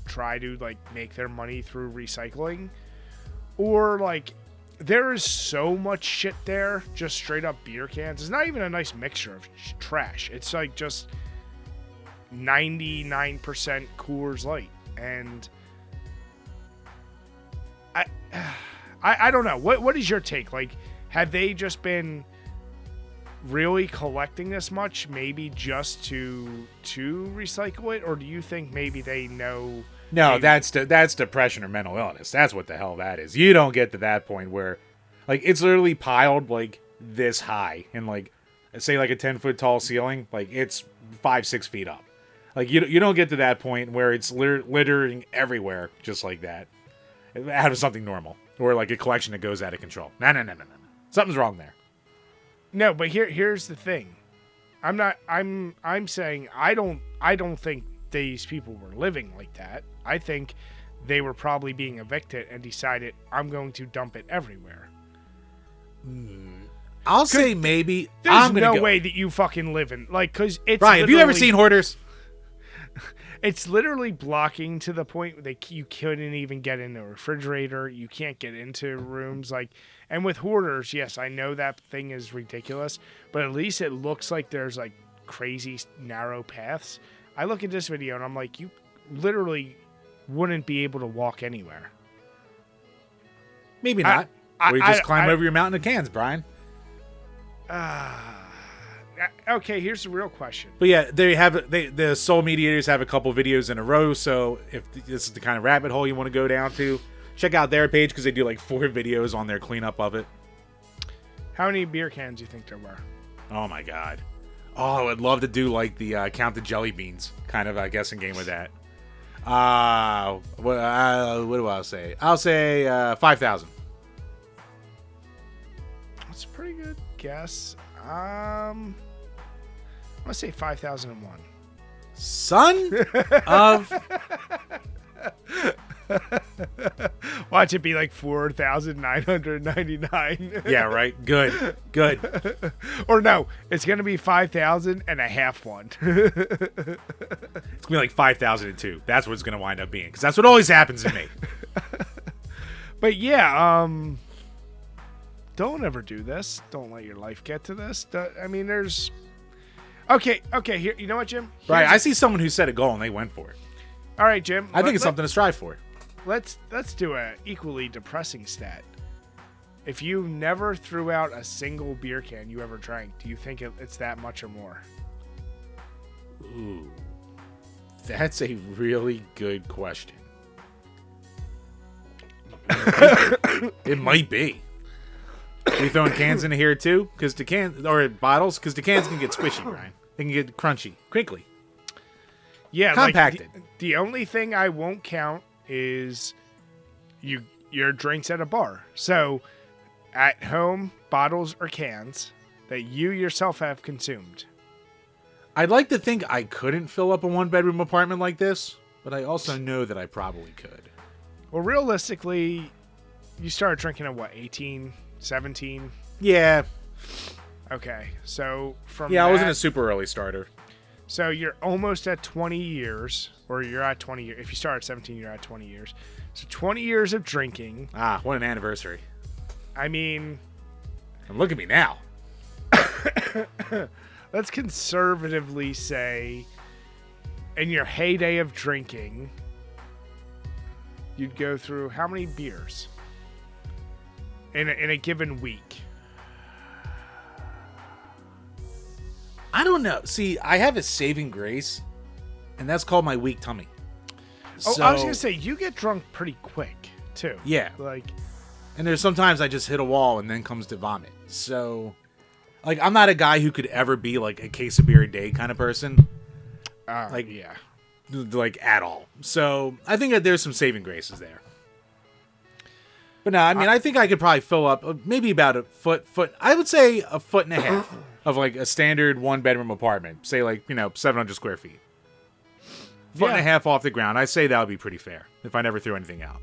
try to, like, make their money through recycling, or, like, there is so much shit there, just straight up beer cans. It's not even a nice mixture of trash. It's, like, just 99% Coors Light, and I don't know. What is your take? Like, have they just been really collecting this much, maybe just to recycle it, or do you think maybe they know? No, that's depression or mental illness. That's what the hell that is. You don't get to that point where, like, it's literally piled like this high, and like, say like a 10-foot tall ceiling, like it's 5-6 feet up. Like you don't get to that point where it's littering everywhere just like that, out of something normal. Or like a collection that goes out of control. No. Something's wrong there. No, but here's the thing. I'm saying I don't think these people were living like that. I think they were probably being evicted and decided I'm going to dump it everywhere. I'll say maybe. There's no way that you fucking live in, like, cause it's Brian, have you ever seen Hoarders? It's literally blocking to the point that you couldn't even get in the refrigerator. You can't get into rooms. Like, and with Hoarders, yes, I know that thing is ridiculous, but at least it looks like there's like crazy narrow paths. I look at this video and I'm like, you literally wouldn't be able to walk anywhere. Maybe not. Or you just climb over your mountain of cans, Brian. Okay, here's the real question. But yeah, the Soul Mediators have a couple videos in a row, so if this is the kind of rabbit hole you want to go down to, check out their page because they do like 4 videos on their cleanup of it. How many beer cans do you think there were? Oh my God. Oh, I would love to do like the count the jelly beans kind of guessing game with that. What do I say? I'll say 5,000. That's a pretty good guess. I'm gonna say 5,001. Son of. Watch it be like 4,999. Yeah, right. Good. Or no, it's gonna be 5,000 and a half one. It's gonna be like 5,002. That's what it's gonna wind up being, because that's what always happens to me. But yeah, don't ever do this. Don't let your life get to this. I mean, there's. Okay. Here, you know what, Jim? Right. I see someone who set a goal and they went for it. All right, Jim. I think it's something to strive for. Let's do a equally depressing stat. If you never threw out a single beer can you ever drank, do you think it's that much or more? Ooh, that's a really good question. It might be. Are we throwing cans into here too? Because the cans or bottles, because the cans can get squishy, Brian. They can get crunchy, crinkly. Yeah, compacted. Like the only thing I won't count is your drinks at a bar. So, at home, bottles or cans that you yourself have consumed. I'd like to think I couldn't fill up a 1-bedroom apartment like this, but I also know that I probably could. Well, realistically, you started drinking at what, 18, 17? Yeah. Okay, so from I wasn't a super early starter. So you're almost at 20 years, or you're at 20 years. If you start at 17, you're at 20 years. So 20 years of drinking. Ah, what an anniversary. I mean... And look at me now. Let's conservatively say, in your heyday of drinking, you'd go through how many beers in a given week? I don't know. See, I have a saving grace, and that's called my weak tummy. Oh, I was going to say, you get drunk pretty quick, too. Yeah. Like, and there's sometimes I just hit a wall and then comes to vomit. So, like, I'm not a guy who could ever be, like, a case of beer a day kind of person. like, yeah. Like, at all. So, I think that there's some saving graces there. But no, I mean, I think I could probably fill up maybe about a foot. I would say a foot and a half of like a standard 1-bedroom apartment. Say like 700 square feet. Foot and a half off the ground. I say that would be pretty fair if I never threw anything out.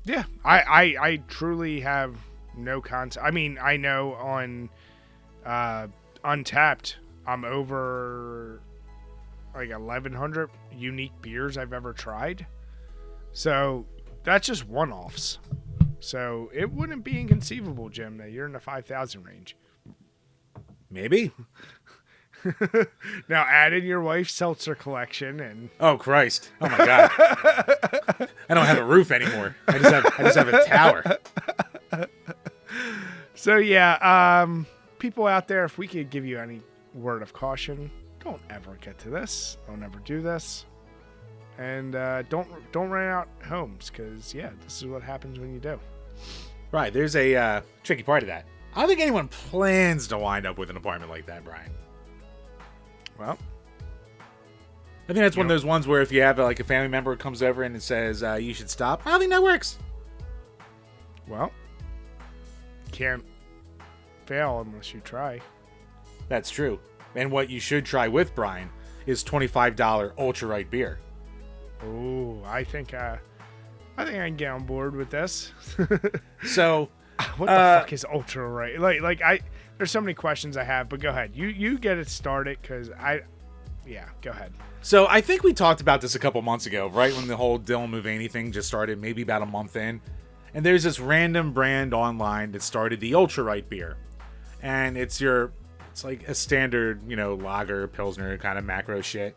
Yeah, I truly have no concept. I mean, I know on Untapped, I'm over like 1,100 unique beers I've ever tried. So that's just one-offs. So it wouldn't be inconceivable, Jim, that you're in the 5,000 range. Maybe. Now add in your wife's seltzer collection and... Oh, Christ. Oh, my God. I don't have a roof anymore. I just have a tower. So, yeah, people out there, if we could give you any word of caution, don't ever get to this. Don't ever do this. And don't rent out homes because, yeah, this is what happens when you do. Right. There's a tricky part of that. I don't think anyone plans to wind up with an apartment like that, Brian. Well, I think that's one of those ones where if you have like a family member who comes over and it says you should stop, I don't think that works. Well, can't fail unless you try. That's true. And what you should try with Brian is $25 ultra right beer. Oh, I think I can get on board with this. So, what the fuck is ultra right? Like there's so many questions I have, but go ahead. You get it started because go ahead. So I think we talked about this a couple months ago, right when the whole Dylan Mulvaney thing just started, maybe about a month in. And there's this random brand online that started the ultra right beer, and it's like a standard, lager, pilsner kind of macro shit,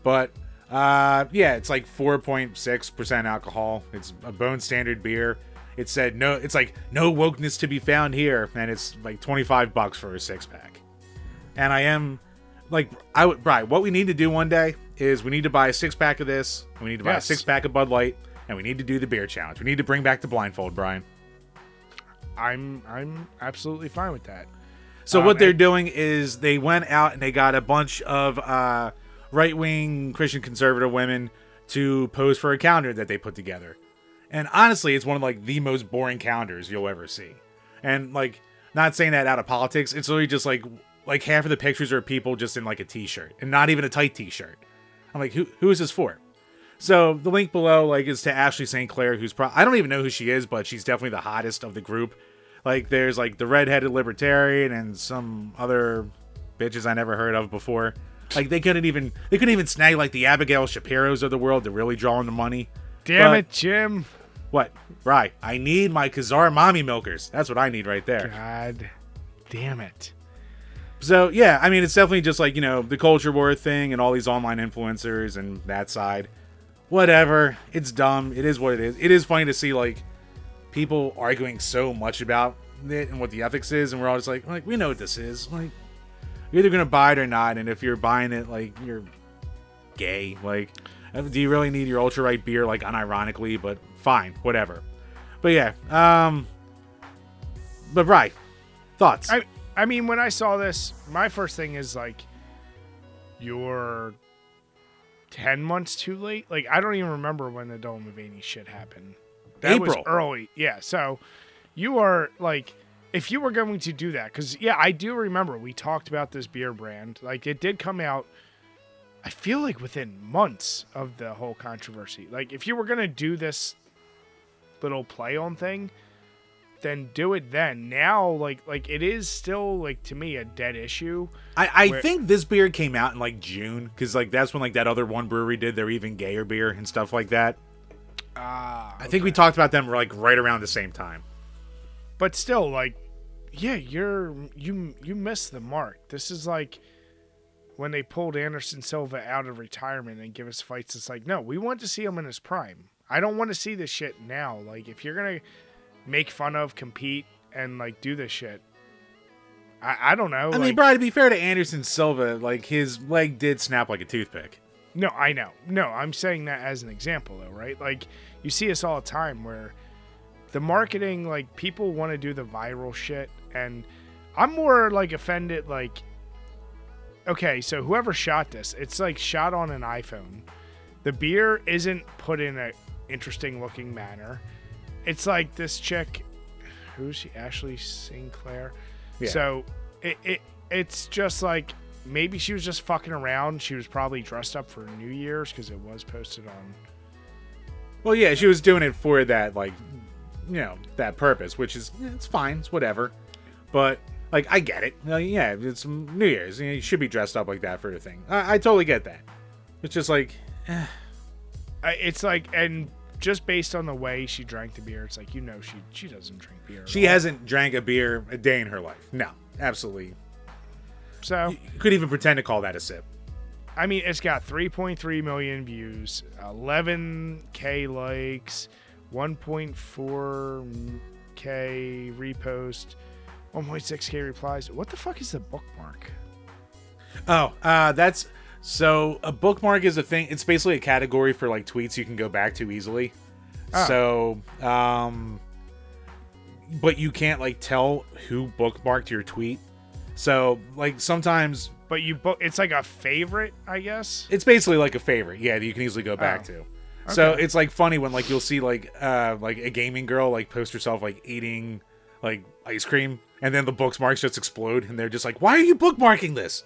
but it's like 4.6% alcohol. It's a bone standard beer. It said no. It's like no wokeness to be found here, and it's like $25 for a 6-pack. And I am like, Brian, what we need to do one day is we need to buy a 6-pack of this. We need to buy a 6-pack of Bud Light, and we need to do the beer challenge. We need to bring back the blindfold, Brian. I'm absolutely fine with that. So what they're doing is they went out and they got a bunch of right-wing Christian conservative women to pose for a calendar that they put together. And honestly, it's one of like the most boring calendars you'll ever see. And like, not saying that out of politics, it's literally just like half of the pictures are people just in like a t-shirt and not even a tight t-shirt. I'm like, who is this for? So the link below is to Ashley St. Clair, who's I don't even know who she is, but she's definitely the hottest of the group. Like there's like the redheaded libertarian and some other bitches I never heard of before. Like they couldn't even snag like the Abigail Shapiros of the world to really draw in the money. Damn it, Jim. What? Right. I need my Kazar mommy milkers. That's what I need right there. God damn it. So, yeah, I mean, it's definitely just like, the culture war thing and all these online influencers and that side. Whatever. It's dumb. It is what it is. It is funny to see, like, people arguing so much about it and what the ethics is. And we're all just like, we know what this is. Like, you're either going to buy it or not. And if you're buying it, like, you're gay. Like, do you really need your ultra right beer, like, unironically? But fine, whatever. But yeah, but right, thoughts? I mean, when I saw this, my first thing is like, you're 10 months too late. Like, I don't even remember when the Dylan Mulvaney shit happened. That April. was early. Yeah, so you are like, if you were going to do that, because yeah, I do remember we talked about this beer brand. Like, it did come out, I feel like within months of the whole controversy. Like, if you were going to do this little play on thing, then do it then. Now, like it is still, like, to me, a dead issue. I think this beer came out in like June, because like that's when like that other one brewery did their even gayer beer and stuff like that. Okay. I think we talked about them like right around the same time. But still, like, yeah, you missed the mark. This is like when they pulled Anderson Silva out of retirement and give us fights. It's like, no, we want to see him in his prime. I don't want to see this shit now. Like, if you're gonna make fun of, compete, and like do this shit, I don't know. I mean, Brian, to be fair to Anderson Silva, like his leg did snap like a toothpick. No, I know. No, I'm saying that as an example, though, right? Like, you see us all the time where the marketing, like, people want to do the viral shit, and I'm more like offended. Like, okay, so whoever shot this, it's like shot on an iPhone. The beer isn't put in a interesting looking manner. It's like this chick who's she? Ashley Sinclair. Yeah. So it's just like maybe she was just fucking around. She was probably dressed up for New Year's because it was posted on. Well, yeah, she was doing it for that, like, that purpose, which is, it's fine, it's whatever. But, like, I get it. Yeah, it's New Year's. You should be dressed up like that for the thing. I totally get that. It's just like, It's like, and just based on the way she drank the beer, it's like, she doesn't drink beer. She hasn't drank a beer a day in her life. No, absolutely. So you could even pretend to call that a sip. I mean, it's got 3.3 million views, 11K likes, 1.4K repost, 1.6K replies. What the fuck is the bookmark? Oh, that's... So, a bookmark is a thing. It's basically a category for, like, tweets you can go back to easily. Oh. So, but you can't, like, tell who bookmarked your tweet. So, like, sometimes... But it's like a favorite, I guess? It's basically like a favorite, yeah, that you can easily go back to. Okay. So, it's, like, funny when, like, you'll see, like a gaming girl, like, post herself, like, eating, like, ice cream, and then the bookmarks just explode, and they're just like, why are you bookmarking this?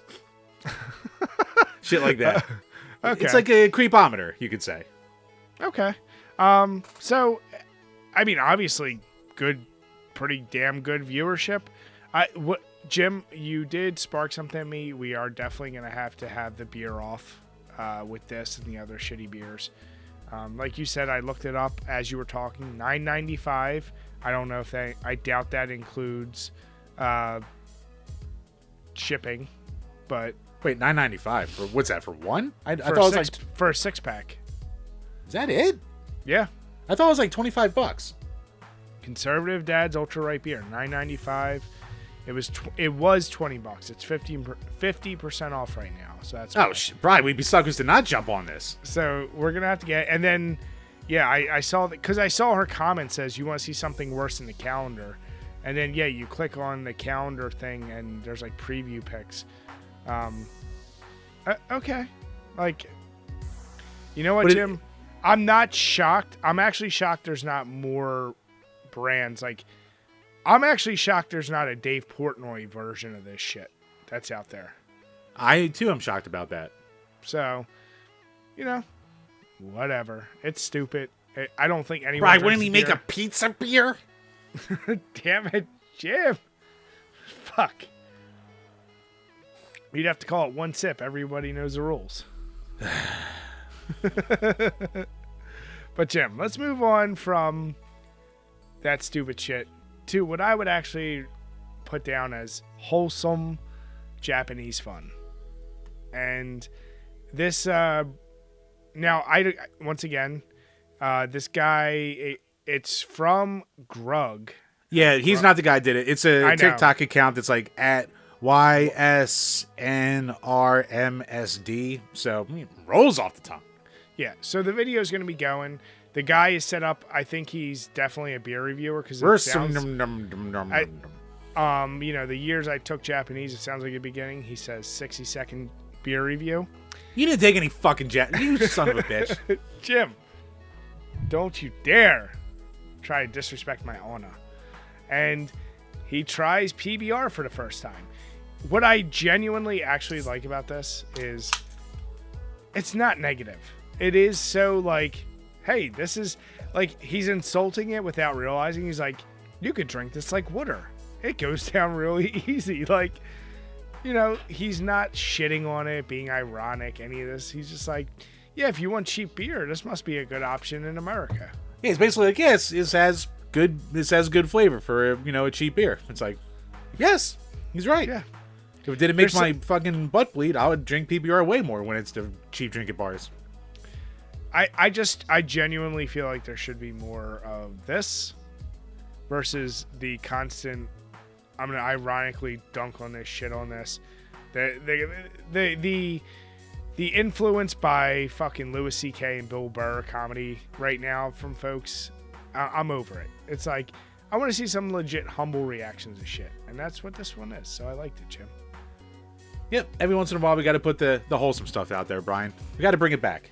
Shit like that. Okay. It's like a creepometer, you could say. Okay. So, I mean, obviously, pretty damn good viewership. Jim, you did spark something in me. We are definitely going to have the beer off with this and the other shitty beers. Like you said, I looked it up as you were talking. $9.95. I don't know if I doubt that includes shipping, but... Wait, $9.95 for what's that, for one? I thought it was like for a 6-pack. Is that it? Yeah. I thought it was like $25. Conservative Dad's Ultra Right Beer, $9.95. It was $20. It's 50% off right now. So that's Brian, we'd be suckers to not jump on this. So we're gonna have to get, and then I saw that because I saw her comment says you want to see something worse than the calendar, and then you click on the calendar thing and there's like preview pics. Okay, like, you know what, Jim? I'm not shocked. I'm actually shocked there's not more brands. Like, I'm actually shocked there's not a Dave Portnoy version of this shit that's out there. I, too, am shocked about that. So, whatever. It's stupid. I don't think anyone... Right, wouldn't he make a pizza beer? Damn it, Jim. Fuck. You'd have to call it one sip. Everybody knows the rules. But, Jim, let's move on from that stupid shit to what I would actually put down as wholesome Japanese fun. And this, once again, this guy, it's from Grug. Yeah, he's not the guy who did it. It's a TikTok account that's like at YSNRMSD. So it rolls off the tongue. Yeah, so the video is going to be going. The guy is set up. I think he's definitely a beer reviewer because it sounds. The years I took Japanese, it sounds like a beginning. He says 60-second beer review. You didn't take any fucking you son of a bitch. Jim, don't you dare try to disrespect my honor. And he tries PBR for the first time. What I genuinely actually like about this is it's not negative. It is so like, hey, this is like, he's insulting it without realizing. He's like, you could drink this like water. It goes down really easy. Like, he's not shitting on it, being ironic, any of this. He's just like, yeah, if you want cheap beer, this must be a good option in America. Yeah, it's basically like, yes, this has good flavor for a cheap beer. It's like, yes, he's right. Yeah. If it didn't make my fucking butt bleed, I would drink PBR way more when it's the cheap drink at bars. I genuinely feel like there should be more of this versus the constant, I'm going to ironically dunk on this, shit on this. The influence by fucking Louis C.K. and Bill Burr comedy right now from folks, I'm over it. It's like, I want to see some legit humble reactions to shit. And that's what this one is. So I liked it, Jim. Yep. Every once in a while, we got to put the wholesome stuff out there, Brian. We got to bring it back.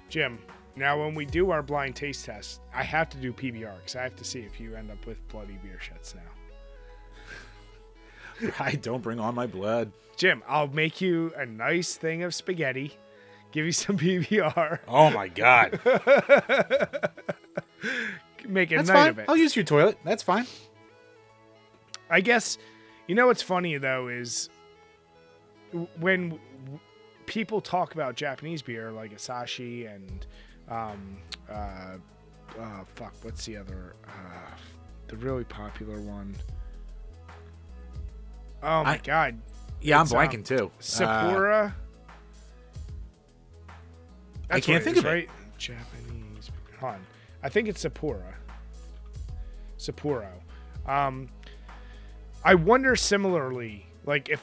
Jim, Now, when we do our blind taste test, I have to do PBR because I have to see if you end up with bloody beer shits now. I don't bring on my blood. Jim, I'll make you a nice thing of spaghetti, give you some PBR. Oh my God. Make a That's night fine. of it. I'll use your toilet. That's fine. I guess, you know what's funny though is when people talk about Japanese beer like Asahi and what's the other the really popular one? Oh my God. Yeah, I'm blanking too. Sapporo. I can't think of it. Right? Japanese. Hold on. I think it's Sapporo. I wonder similarly, like if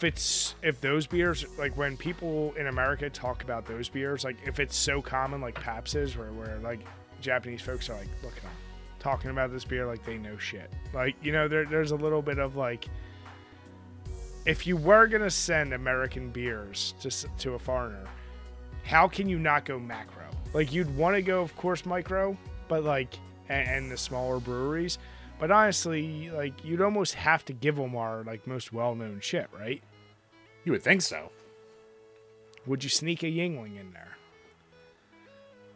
those beers, like when people in America talk about those beers, like if it's so common like Pabst is, where like Japanese folks are like, look at them talking about this beer like they know shit. Like, you know, there's a little bit of like, if you were gonna send American beers to a foreigner, how can you not go macro? Like you'd want to go, of course, micro, but like and the smaller breweries. But honestly, like you'd almost have to give them our like most well-known shit, right? You would think so. Would you sneak a Yingling in there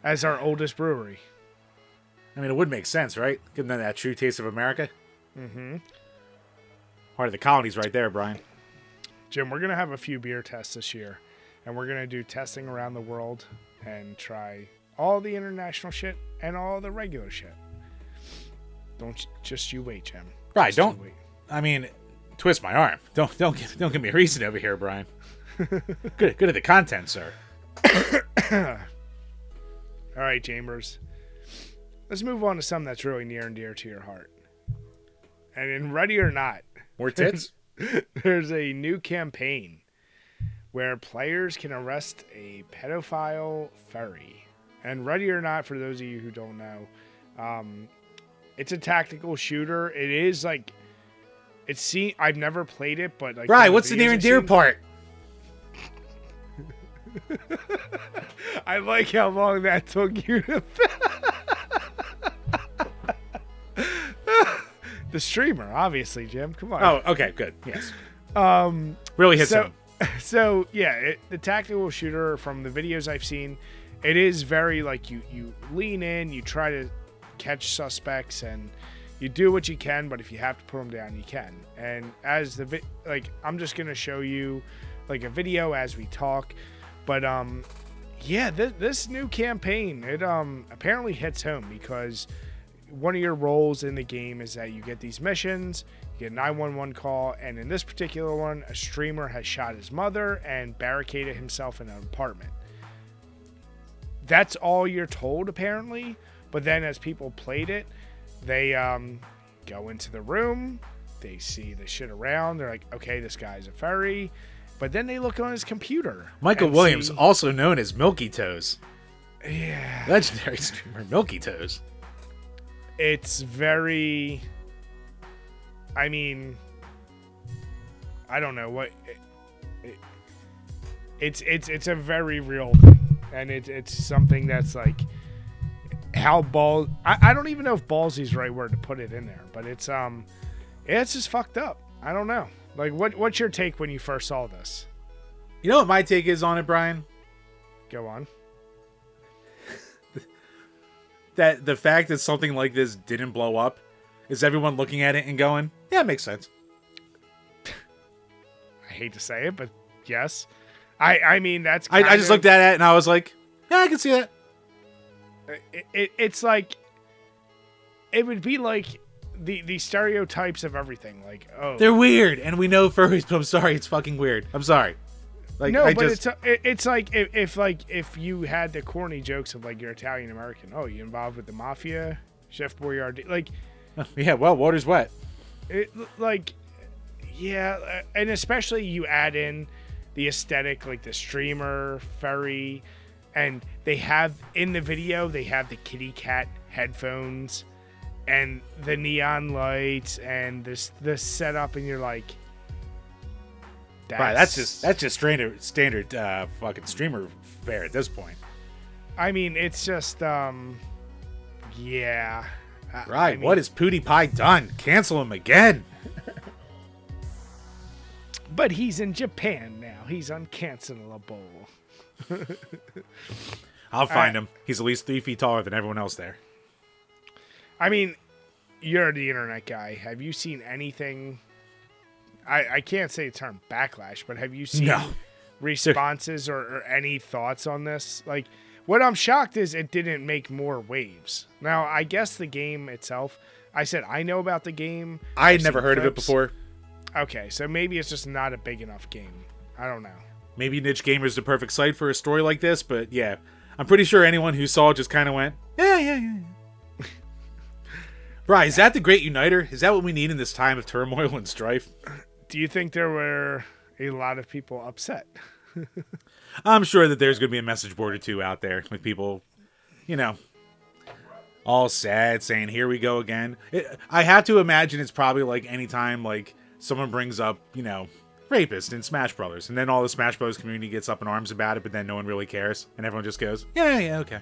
as our oldest brewery? I mean, it would make sense, right? Give them that true taste of America. Mm-hmm. Heart of the colonies right there, Brian. Jim, we're going to have a few beer tests this year, and we're going to do testing around the world and try all the international shit and all the regular shit. Don't just you wait, Jim. Right, don't. I mean, twist my arm. Don't give me a reason over here, Brian. Good at the content, sir. All right, Chambers. Let's move on to something that's really near and dear to your heart. And in Ready or Not, more tits. There's a new campaign where players can arrest a pedophile furry. And Ready or Not, for those of you who don't know, it's a tactical shooter. It is like I've never played it, but like right. What's the near and dear part? I like how long that took you to. The streamer, obviously, Jim. Come on. Oh, okay, good. Yes. Really hits him. So yeah, the tactical shooter from the videos I've seen, it is very like you lean in, you try to catch suspects, and you do what you can. But if you have to put them down, you can. And as I'm just gonna show you like a video as we talk. But yeah, this new campaign, it apparently hits home because one of your roles in the game is that you get these missions, you get a 911 call, and in this particular one, a streamer has shot his mother and barricaded himself in an apartment. That's all you're told, apparently, but then as people played it, they go into the room, they see the shit around, they're like, okay, this guy's a furry, but then they look on his computer. Michael Williams, also known as Milky Toes. Yeah. Legendary streamer Milky Toes. It's very, I mean, I don't know what, it's a very real thing, and it's something that's like, how I don't even know if ballsy is the right word to put it in there, but it's just fucked up. I don't know. Like, what's your take when you first saw this? You know what my take is on it, Brian? Go on. That the fact that something like this didn't blow up is everyone looking at it and going, yeah, it makes sense. I hate to say it, but yes. I mean, that's I just looked at it and I was like, yeah, I can see that. It's like, it would be like the stereotypes of everything. Like, oh, they're weird, and we know furries, but I'm sorry, it's fucking weird. I'm sorry. Like, no, it's like if you had the corny jokes of like you're Italian American. Oh, you involved with the mafia, Chef Boyardee, like. Yeah, well, water's wet. Yeah, and especially you add in the aesthetic, like the streamer, furry, and they have, in the video, they have the kitty cat headphones, and the neon lights, and the setup, and you're like, that's just standard fucking streamer fare at this point. I mean, it's just, yeah. Right. I mean, what has PewDiePie done? Cancel him again. But he's in Japan now. He's uncancelable. I'll find him. He's at least 3 feet taller than everyone else there. I mean, you're the internet guy. Have you seen anything? I can't say the term backlash, but have you seen responses or any thoughts on this? Like, what I'm shocked is it didn't make more waves. Now, I guess the game itself, I said I know about the game. I had never heard of it before. Okay, so maybe it's just not a big enough game. I don't know. Maybe Niche Gamer is the perfect site for a story like this, but yeah. I'm pretty sure anyone who saw it just kind of went, yeah. Right, is that the great uniter? Is that what we need in this time of turmoil and strife? Do you think there were a lot of people upset? I'm sure that there's going to be a message board or two out there with people, all sad, saying, here we go again. I have to imagine it's probably like anytime like someone brings up, rapist in Smash Brothers, and then all the Smash Brothers community gets up in arms about it, but then no one really cares, and everyone just goes, yeah, okay.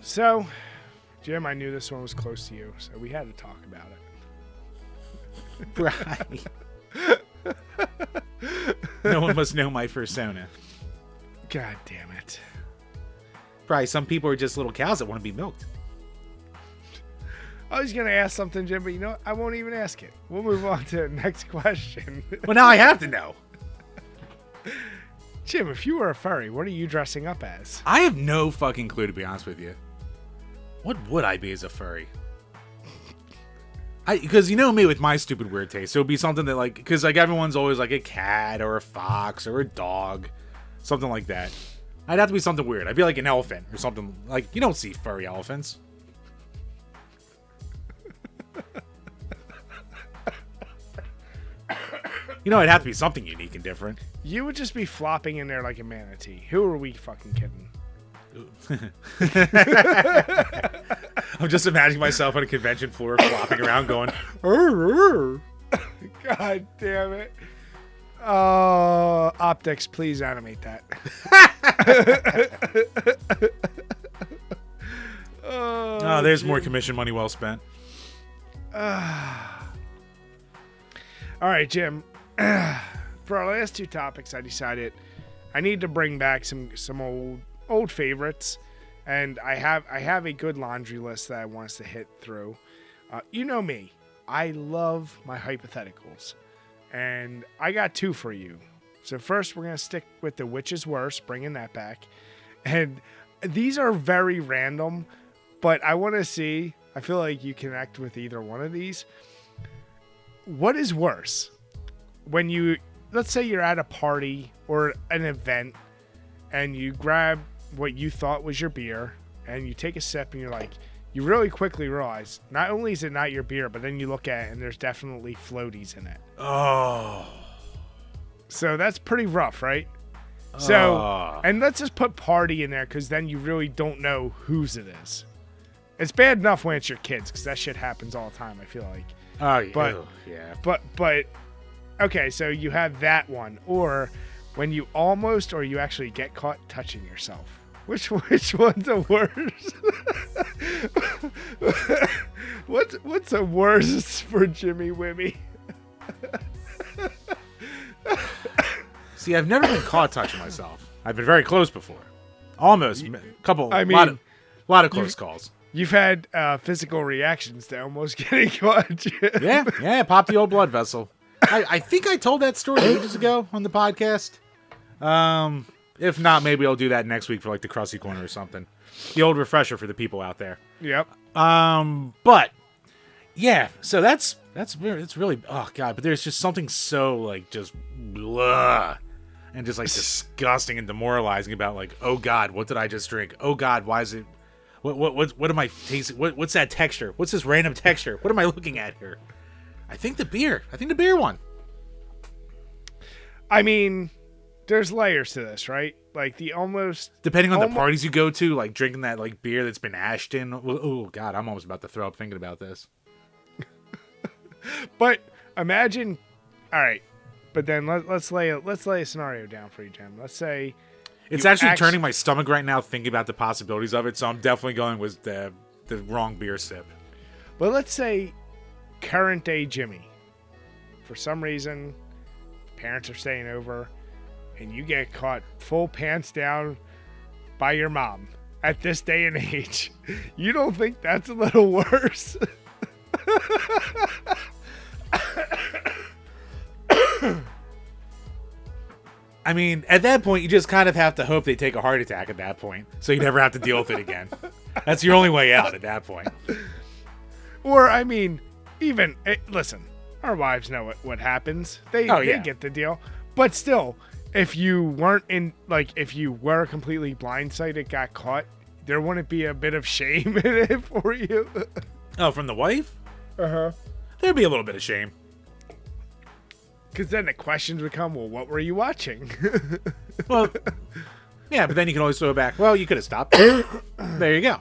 So, Jim, I knew this one was close to you, so we had to talk about it. Right. No one must know my persona. God damn it. Probably some people are just little cows that want to be milked. I was going to ask something, Jim, but you know what? I won't even ask it. We'll move on to the next question. Well, now I have to know. Jim, if you were a furry, what are you dressing up as? I have no fucking clue, to be honest with you. What would I be as a furry? Because you know me with my stupid weird taste. So it would be something that because everyone's always like a cat or a fox or a dog. Something like that. I'd have to be something weird. I'd be like an elephant or something. Like, you don't see furry elephants. It'd have to be something unique and different. You would just be flopping in there like a manatee. Who are we fucking kidding? I'm just imagining myself on a convention floor flopping around going, God damn it. Optics, please animate that. Oh, there's more commission money well spent. All right, Jim. For our last two topics, I decided I need to bring back some old favorites, and I have a good laundry list that I want us to hit through. You know me, I love my hypotheticals, and I got two for you. So first, we're gonna stick with the which is worse, bringing that back, and these are very random, but I want to see. I feel like you connect with either one of these. What is worse? When let's say you're at a party or an event and you grab what you thought was your beer and you take a sip and you really quickly realize not only is it not your beer, but then you look at it and there's definitely floaties in it. Oh. So that's pretty rough, right? So, and let's just put party in there because then you really don't know whose it is. It's bad enough when it's your kids because that shit happens all the time, I feel like. Oh, yeah. But okay, so you have that one, or when you almost or you actually get caught touching yourself. Which one's the worst? What's the worst for Jimmy Wimmy? See, I've never been caught touching myself. I've been very close before. Almost. A lot of close calls. You've had physical reactions to almost getting caught, Jim. Yeah, popped the old blood vessel. I think I told that story ages ago on the podcast. If not, maybe I'll do that next week for the Krusty Corner or something. The old refresher for the people out there. Yep. But yeah, so that's really, oh god, but there's just something so just blah and just disgusting and demoralizing about oh god, what did I just drink? Oh god, why is it what am I tasting? What's that texture? What's this random texture? What am I looking at here? I think the beer one. I mean, there's layers to this, right? Depending on the parties you go to, drinking that beer that's been ashed in. Oh god, I'm almost about to throw up thinking about this. But imagine, all right. But then let's lay a scenario down for you, Jim. Let's say It's actually turning my stomach right now thinking about the possibilities of it, so I'm definitely going with the wrong beer sip. Well, let's say current day Jimmy. For some reason, parents are staying over, and you get caught full pants down by your mom at this day and age. You don't think that's a little worse? I mean, at that point, you just kind of have to hope they take a heart attack at that point, so you never have to deal with it again. That's your only way out at that point. Or, I mean, even, listen, our wives know what happens. They get the deal. But still, if you weren't if you were completely blindsided, got caught, there wouldn't be a bit of shame in it for you. Oh, from the wife? Uh-huh. There'd be a little bit of shame. Because then the questions would come, well, what were you watching? Well, yeah, but then you can always throw it back. Well, you could have stopped. There you go.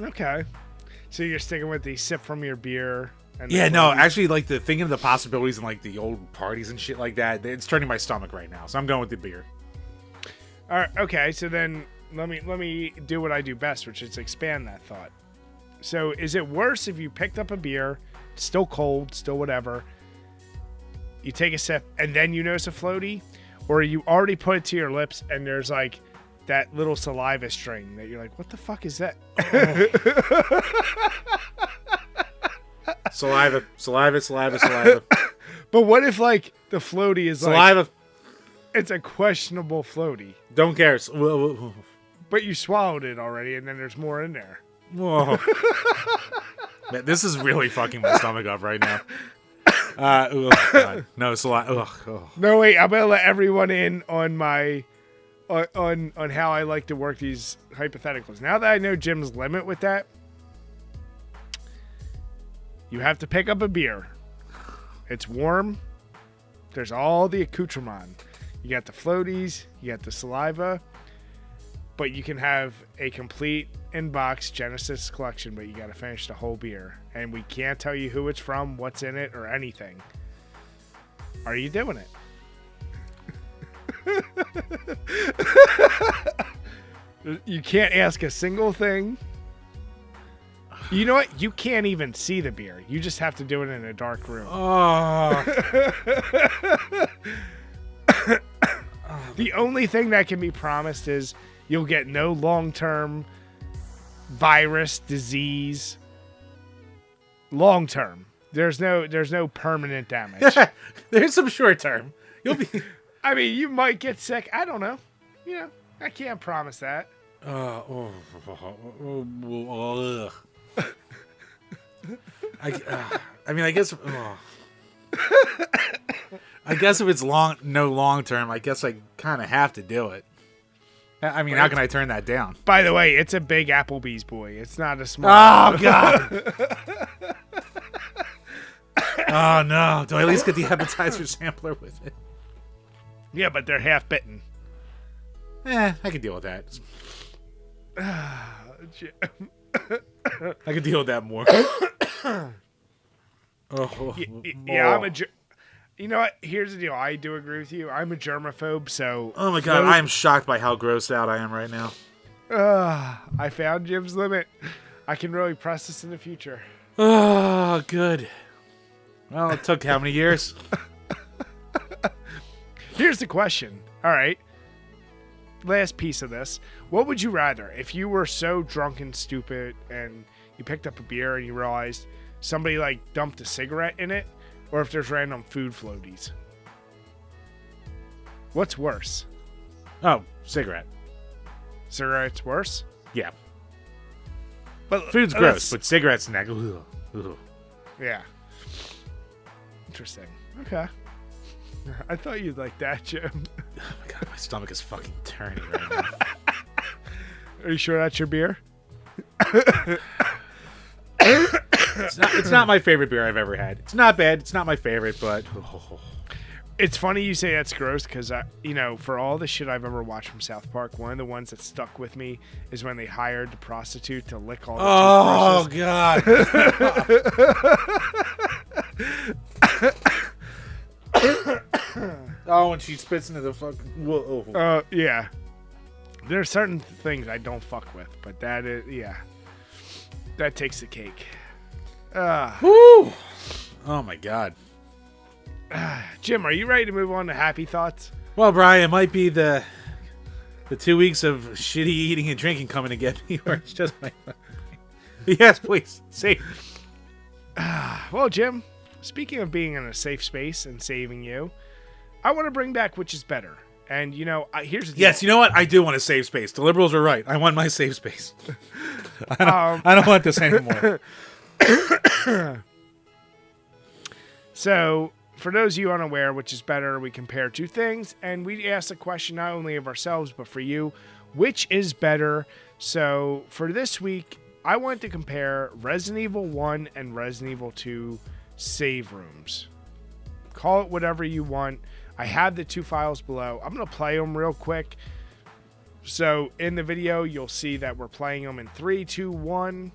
Okay. So you're sticking with the sip from your beer. And yeah, no, actually, like, thinking of the possibilities and, like, the old parties and shit like that, it's turning my stomach right now. So I'm going with the beer. All right, okay, so then let me do what I do best, which is expand that thought. So is it worse if you picked up a beer, still cold, still whatever, you take a sip, and then you notice a floaty? Or you already put it to your lips, and there's, like, that little saliva string that you're like, what the fuck is that? Saliva. But what if, like, the floaty is saliva. Like, it's a questionable floaty. Don't care. But you swallowed it already, and then there's more in there. Whoa. Man, this is really fucking my stomach up right now. God. No, saliva. No, wait, I'm gonna let everyone in on my on how I like to work these hypotheticals. Now that I know Jim's limit with that, you have to pick up a beer. It's warm. There's all the accoutrement. You got the floaties, you got the saliva, but you can have a complete in-box Genesis collection, but you got to finish the whole beer. And we can't tell you who it's from, what's in it, or anything. Are you doing it? You can't ask a single thing. You know what? You can't even see the beer. You just have to do it in a dark room. Oh. The only thing that can be promised is you'll get no long-term virus, disease. Long-term. There's no permanent damage. There's some short-term. You'll be. I mean, you might get sick. I don't know. You know, I can't promise that. I mean, I guess. I guess if it's long term, I guess I kind of have to do it. I mean, how can I turn that down? By the way, it's a big Applebee's, boy. It's not a small. Oh God! Oh no! Do I at least get the appetizer sampler with it? Yeah, but they're half bitten. I can deal with that. I can deal with that more. Yeah, you know what? Here's the deal. I do agree with you. I'm a germaphobe, so... Oh my God, I am shocked by how grossed out I am right now. I found Jim's limit. I can really press this in the future. Oh, good. Well, it took how many years? Here's the question. All right. Last piece of this. What would you rather? If you were so drunk and stupid and you picked up a beer and you realized somebody like dumped a cigarette in it, or if there's random food floaties? What's worse? Oh, cigarette. Cigarette's worse? Yeah. But food's gross, but cigarettes neck. Yeah. Interesting. Okay. I thought you'd like that, Jim. Oh my God, my stomach is fucking turning right now. Are you sure that's your beer? It's not my favorite beer I've ever had. It's not bad. It's not my favorite, but... It's funny you say that's gross because, for all the shit I've ever watched from South Park, one of the ones that stuck with me is when they hired the prostitute to lick all the toothbrushes. God. Oh, and she spits into the fucking... Whoa. Yeah. There are certain things I don't fuck with, but that is, yeah. That takes the cake. Woo! Oh, my God. Jim, are you ready to move on to happy thoughts? Well, Brian, it might be the 2 weeks of shitty eating and drinking coming to get me, or it's just my... Yes, please. Save. Well, Jim, speaking of being in a safe space and saving you, I want to bring back Which is Better. And, you know, here's the deal. Yes, you know what? I do want a safe space. The liberals are right. I want my safe space. I don't want this anymore. So, for those of you unaware, Which is Better, we compare two things, and we ask the question not only of ourselves, but for you, which is better? So, for this week, I want to compare Resident Evil 1 and Resident Evil 2 save rooms. Call it whatever you want. I have the two files below. I'm going to play them real quick. So in the video, you'll see that we're playing them in 3, 2, 1.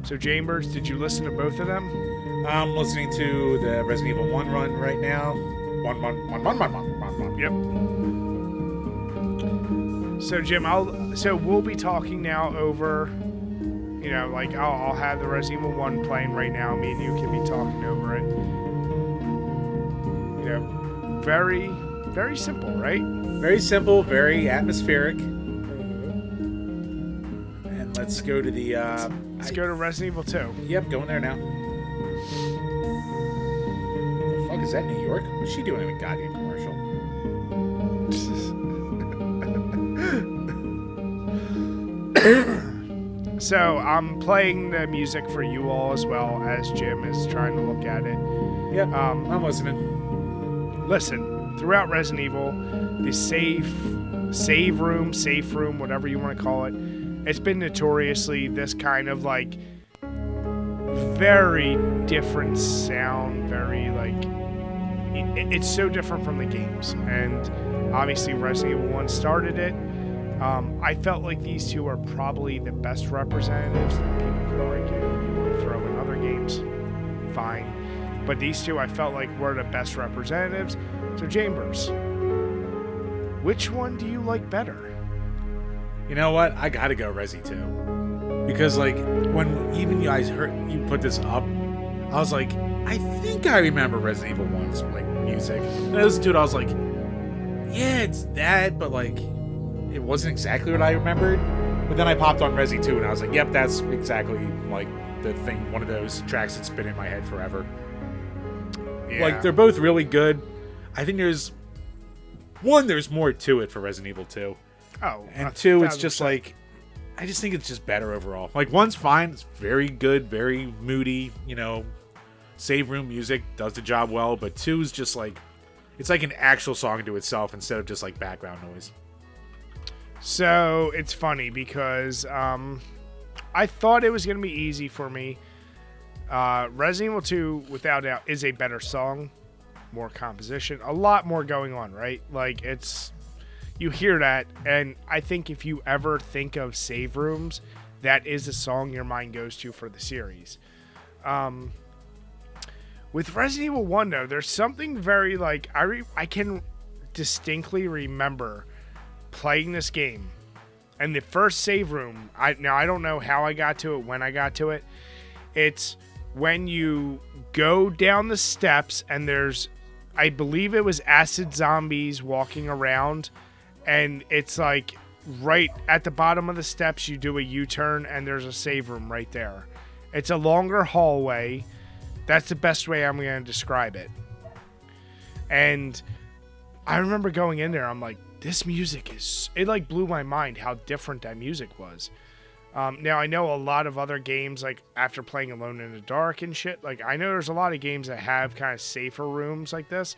So, Chambers, did you listen to both of them? I'm listening to the Resident Evil 1 run right now. One. Yep. So, Jim, we'll be talking now over, you know, like I'll have the Resident Evil 1 playing right now. Me and you can be talking over it. You know, very, very simple, right? Very simple, very atmospheric. And let's go to the... Let's go to Resident Evil 2. Yep, going there now. The fuck is that, New York? What's she doing in a goddamn commercial? So, I'm playing the music for you all as well as Jim is trying to look at it. Yep, I'm listening. Listen, throughout Resident Evil, the safe room, whatever you want to call it, it's been notoriously this kind of like very different sound, very like it's so different from the games. And obviously Resident Evil 1 started it. I felt like these two are probably the best representatives. People could argue you want to throw in other games, fine. But these two I felt like were the best representatives. So Chambers, which one do you like better? You know what? I gotta go Resi 2. Because, like, when even you guys heard you put this up, I was like, I think I remember Resident Evil 1's, like, music. And I listened to it, I was like, yeah, it's that, but, like, it wasn't exactly what I remembered. But then I popped on Resi 2, and I was like, yep, that's exactly, like, the thing, one of those tracks that's been in my head forever. Yeah. Like, they're both really good. I think there's more to it for Resident Evil 2. Oh, and 2, it's just like, I just think it's just better overall. Like, 1's fine, it's very good, very moody, you know, save room music, does the job well, but 2's just like, it's like an actual song to itself instead of just like background noise. So, it's funny because I thought it was going to be easy for me. Resident Evil 2, without doubt, is a better song, more composition, a lot more going on, right? Like, it's... You hear that, and I think if you ever think of save rooms, that is a song your mind goes to for the series. With Resident Evil 1, though, there's something very, like, I can distinctly remember playing this game, and the first save room, I don't know how I got to it, when I got to it. It's when you go down the steps, and there's, I believe it was acid zombies walking around. And it's like right at the bottom of the steps, you do a U-turn and there's a save room right there. It's a longer hallway. That's the best way I'm going to describe it. And I remember going in there, I'm like, this music is... It like blew my mind how different that music was. Now, I know a lot of other games, like after playing Alone in the Dark and shit, like I know there's a lot of games that have kind of safer rooms like this.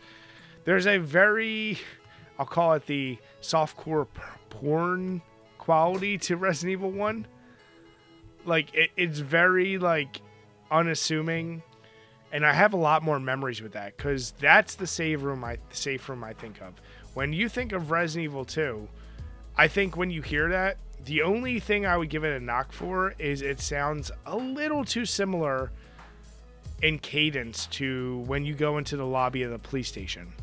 There's a very, I'll call it the softcore porn quality to Resident Evil 1. Like, it's very, like, unassuming. And I have a lot more memories with that, because that's the safe room I think of. When you think of Resident Evil 2, I think when you hear that, the only thing I would give it a knock for is it sounds a little too similar in cadence to when you go into the lobby of the police station.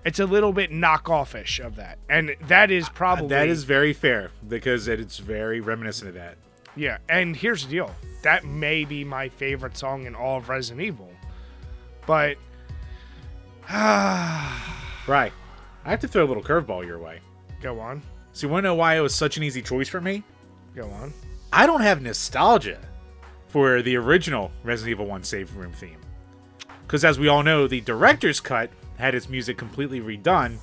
It's a little bit knockoff-ish of that. And that is probably... That is very fair, because it's very reminiscent of that. Yeah, and here's the deal. That may be my favorite song in all of Resident Evil. But... Right. I have to throw a little curveball your way. Go on. So you want to know why it was such an easy choice for me? Go on. I don't have nostalgia for the original Resident Evil 1 save room theme. Because as we all know, the director's cut had its music completely redone,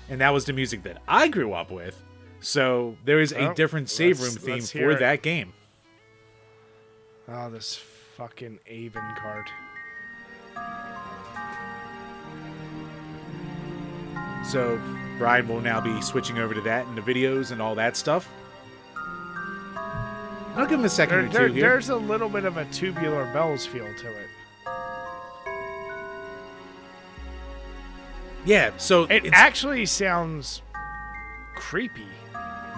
and that was the music that I grew up with. So there is a different save room theme for that game. Oh, this fucking Avon card. So Brian will now be switching over to that in the videos and all that stuff. I'll give him a second or two here. There's a little bit of a Tubular Bells feel to it. Yeah, so it actually sounds creepy.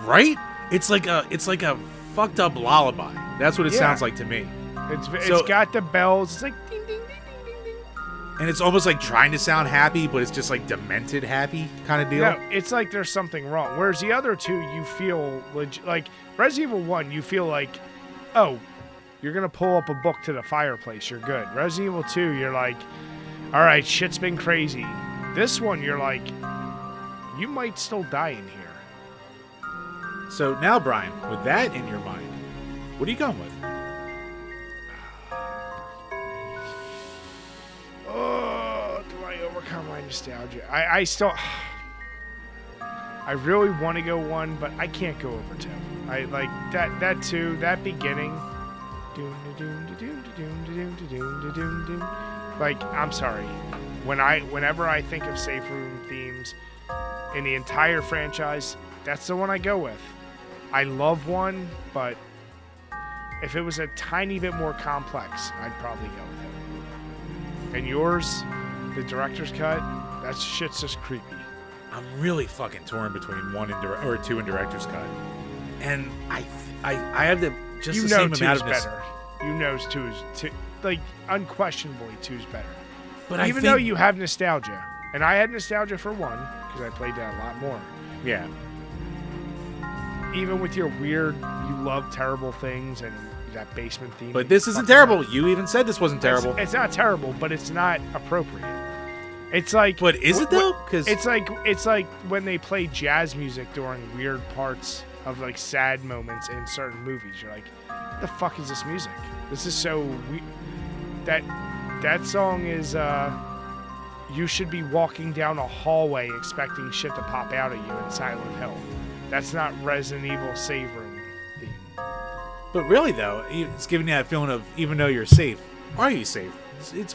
Right? It's like a fucked up lullaby. That's what it sounds like to me. It's got the bells. It's like ding ding ding ding ding ding. And it's almost like trying to sound happy, but it's just like demented happy kind of deal. No, it's like there's something wrong. Whereas the other two, you feel like Resident Evil 1, you feel like, oh, you're gonna pull up a book to the fireplace, you're good. Resident Evil 2, you're like, all right, shit's been crazy. This one, you're like, you might still die in here. So now, Brian, with that in your mind, what are you going with? Oh, do I overcome my nostalgia? I still... I really want to go 1, but I can't go over 2. I like that 2, that beginning. Like, I'm sorry. Whenever I think of safe room themes in the entire franchise, that's the one I go with. I love 1, but if it was a tiny bit more complex, I'd probably go with it. And yours, the director's cut, that shit's just creepy. I'm really fucking torn between 1 and 2 and director's cut, and I have the same amount of better. You know, 2 is like unquestionably 2's better. But even though you have nostalgia, and I had nostalgia for 1 because I played that a lot more. Yeah. Even with your weird, you love terrible things and that basement theme. But this isn't terrible. You even said this wasn't terrible. It's not terrible, but it's not appropriate. It's like. But is it though? Because it's like when they play jazz music during weird parts of like sad moments in certain movies. You're like, what the fuck is this music? This is so weird. That song is. You should be walking down a hallway expecting shit to pop out at you in Silent Hill. That's not Resident Evil save room theme. But really, though, it's giving you that feeling of even though you're safe, are you safe? It's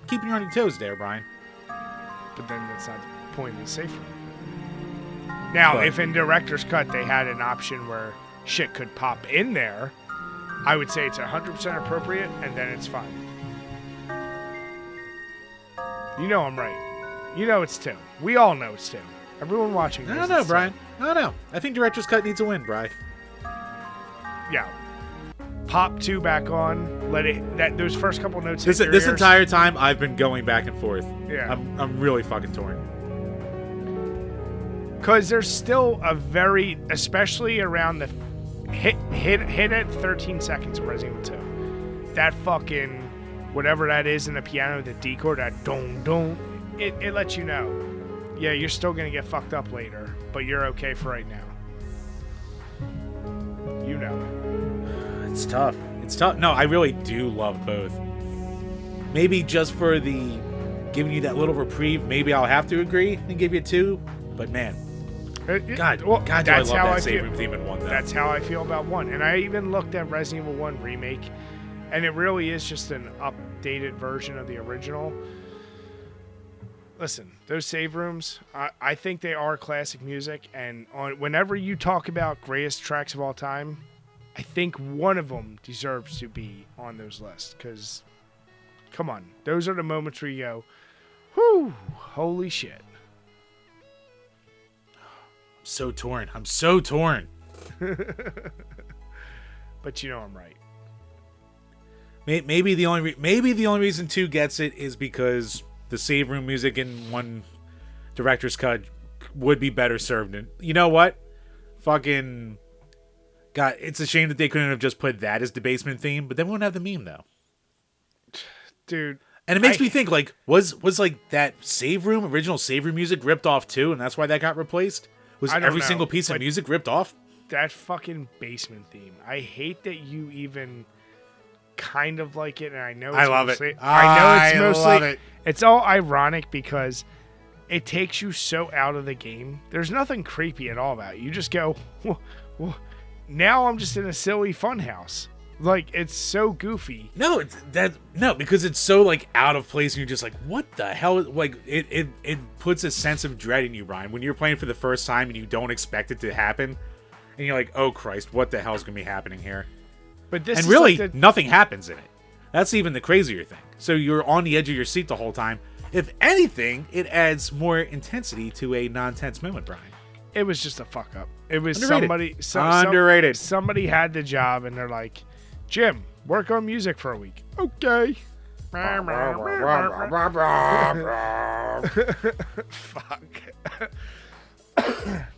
keeping you on your toes there, Brian. But then that's not the point of the safe room. Now, if in director's cut they had an option where shit could pop in there, I would say it's 100% appropriate, and then it's fine. You know I'm right. You know it's 2. We all know it's 2. Everyone watching. I don't know, Brian. I don't know. I think director's cut needs a win, Brian. Yeah. Pop 2 back on. Let it. Those first couple notes. This entire time, I've been going back and forth. Yeah. I'm really fucking torn. Because there's still a very, especially around the hit at 13 seconds of Resident Evil 2. That fucking whatever that is in the piano, the D chord, that don. It lets you know. Yeah, you're still going to get fucked up later, but you're okay for right now. You know it. It's tough. It's tough. No, I really do love both. Maybe just for the giving you that little reprieve, maybe I'll have to agree and give you 2. But man, God, do I love that save room theme in 1, though. That's how I feel about 1. And I even looked at Resident Evil 1 Remake, and it really is just an updated version of the original. Listen, those save rooms, I think they are classic music, and whenever you talk about greatest tracks of all time, I think one of them deserves to be on those lists, because, come on, those are the moments where you go, whew, holy shit. I'm so torn. But you know I'm right. Maybe the only reason 2 gets it is because the save room music in 1 director's cut would be better served. And you know what? Fucking God, it's a shame that they couldn't have just put that as the basement theme, but then we wouldn't have the meme though. Dude. And it makes me think, like, was like that original save room music ripped off too, and that's why that got replaced? Was every single piece of music ripped off? That fucking basement theme. I hate that you even kind of like it, and I know it's mostly, I know it's mostly love it. It's all ironic because it takes you so out of the game. There's nothing creepy at all about it. You just go, well, now I'm just in a silly fun house. Like, it's so goofy. No, because it's so, like, out of place, and you're just like, what the hell? Like, it puts a sense of dread in you, Brian, when you're playing for the first time and you don't expect it to happen, and you're like, oh Christ, what the hell's gonna be happening here? But this and is really, like nothing happens in it. That's even the crazier thing. So you're on the edge of your seat the whole time. If anything, it adds more intensity to a non-tense moment, Brian. It was just a fuck up. It was underrated. Underrated. Somebody had the job, and they're like, Jim, work on music for a week. Okay. Fuck.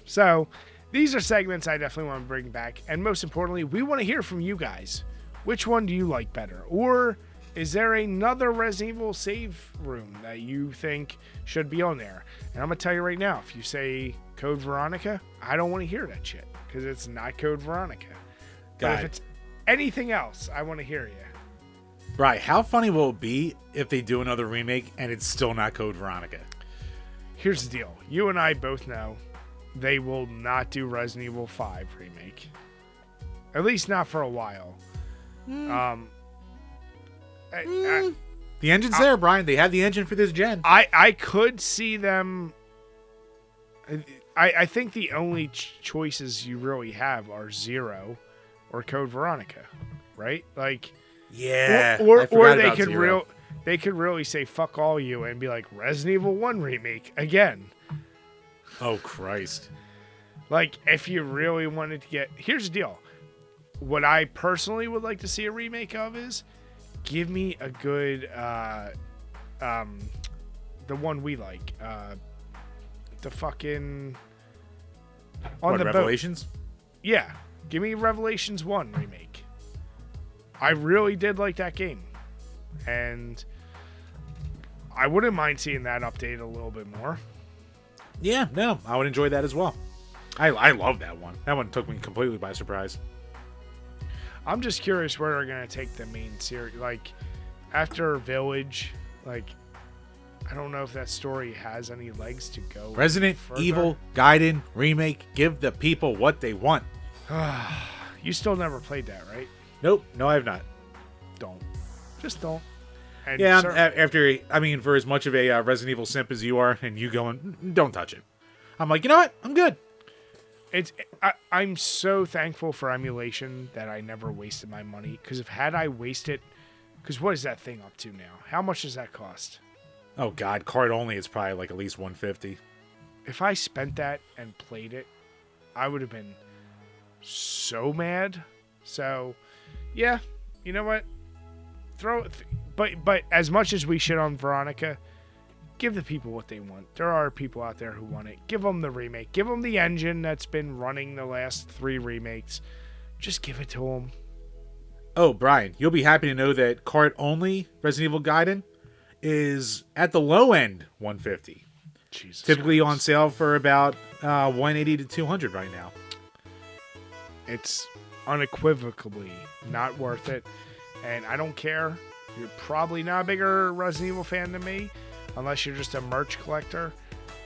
So, these are segments I definitely want to bring back. And most importantly, we want to hear from you guys. Which one do you like better? Or is there another Resident Evil save room that you think should be on there? And I'm going to tell you right now, if you say Code Veronica, I don't want to hear that shit. Because it's not Code Veronica. But if it's anything else, I want to hear you. Right. How funny will it be if they do another remake and it's still not Code Veronica? Here's the deal. You and I both know they will not do Resident Evil 5 remake. At least not for a while. The engine's there, Brian. They have the engine for this gen. I could see them... I think the only choices you really have are Zero or Code Veronica, right? Like, yeah, or they could really say fuck all you and be like Resident Evil 1 remake again. Oh Christ! Like, if you really wanted to get, here's the deal. What I personally would like to see a remake of is give me a good the one we like, the fucking on the Revelations? boat. Yeah. Give me Revelations 1 remake. I really did like that game. And I wouldn't mind seeing that updated a little bit more. Yeah, no, I would enjoy that as well. I love that one. That one took me completely by surprise. I'm just curious where they're going to take the main series. Like, after Village, like, I don't know if that story has any legs to go. Resident further. Evil Gaiden remake. Give the people what they want. You still never played that, right? Nope. No, I have not. Don't. Just don't. And yeah, for as much of a Resident Evil simp as you are, and you going, don't touch it. I'm like, you know what? I'm good. I'm so thankful for emulation that I never wasted my money. Because had I wasted... Because what is that thing up to now? How much does that cost? Oh, God. Card only is probably like at least $150. If I spent that and played it, I would have been so mad. So, yeah. You know what? But as much as we shit on Veronica, give the people what they want. There are people out there who want it. Give them the remake. Give them the engine that's been running the last 3 remakes. Just give it to them. Oh, Brian, you'll be happy to know that card only Resident Evil Gaiden is at the low end $150. Jesus Typically Christ. on sale for about $180 to $200 right now. It's unequivocally not worth it. And I don't care. You're probably not a bigger Resident Evil fan than me. Unless you're just a merch collector.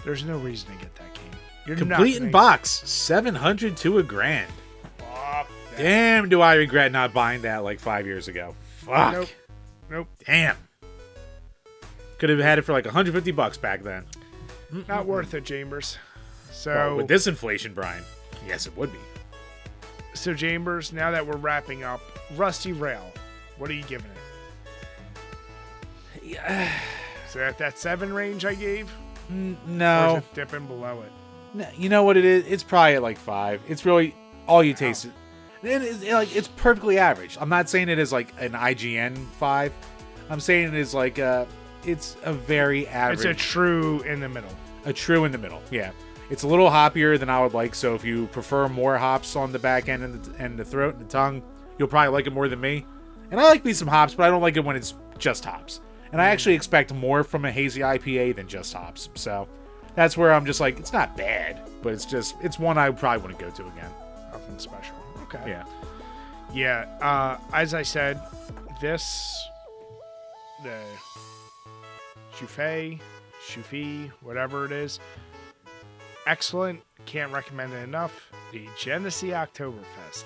There's no reason to get that game. You're Complete in box, 700 to $1,000. Fuck that. Damn, do I regret not buying that like 5 years ago. Fuck. Nope. Damn. Could have had it for like $150 back then. Not worth it, Chambers. So Well, with this inflation, Brian, yes, it would be. So Chambers, now that we're wrapping up, Rusty Rail, what are you giving it? Yeah. So at that 7 range I gave? Or No. is it dipping below it? No, you know what it is? It's probably at like 5. It's really all you taste. It's perfectly average. I'm not saying it is like an IGN 5. I'm saying it is like it's a very average. It's a true in the middle. A true in the middle. Yeah. It's a little hoppier than I would like. So if you prefer more hops on the back end and the throat and the tongue, you'll probably like it more than me. And I like me some hops, but I don't like it when it's just hops. And I actually expect more from a hazy IPA than just hops. So that's where I'm just like, it's not bad, but it's one I probably wouldn't go to again. Nothing special. Okay. Yeah. Yeah. As I said, the Chipho, whatever it is, excellent. Can't recommend it enough. The Genesee Oktoberfest.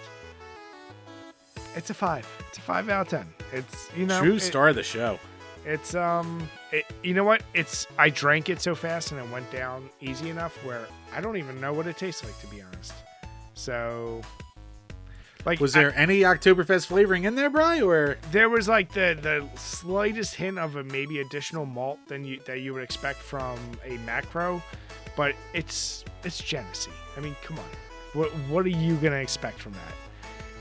It's a 5. It's a 5 out of 10. It's, True star of the show. It's you know what? I drank it so fast and it went down easy enough where I don't even know what it tastes like, to be honest. So, like, was there any Oktoberfest flavoring in there, Bri, or there was like the slightest hint of a maybe additional malt that you would expect from a macro, but it's Genesee. I mean, come on, what are you gonna expect from that?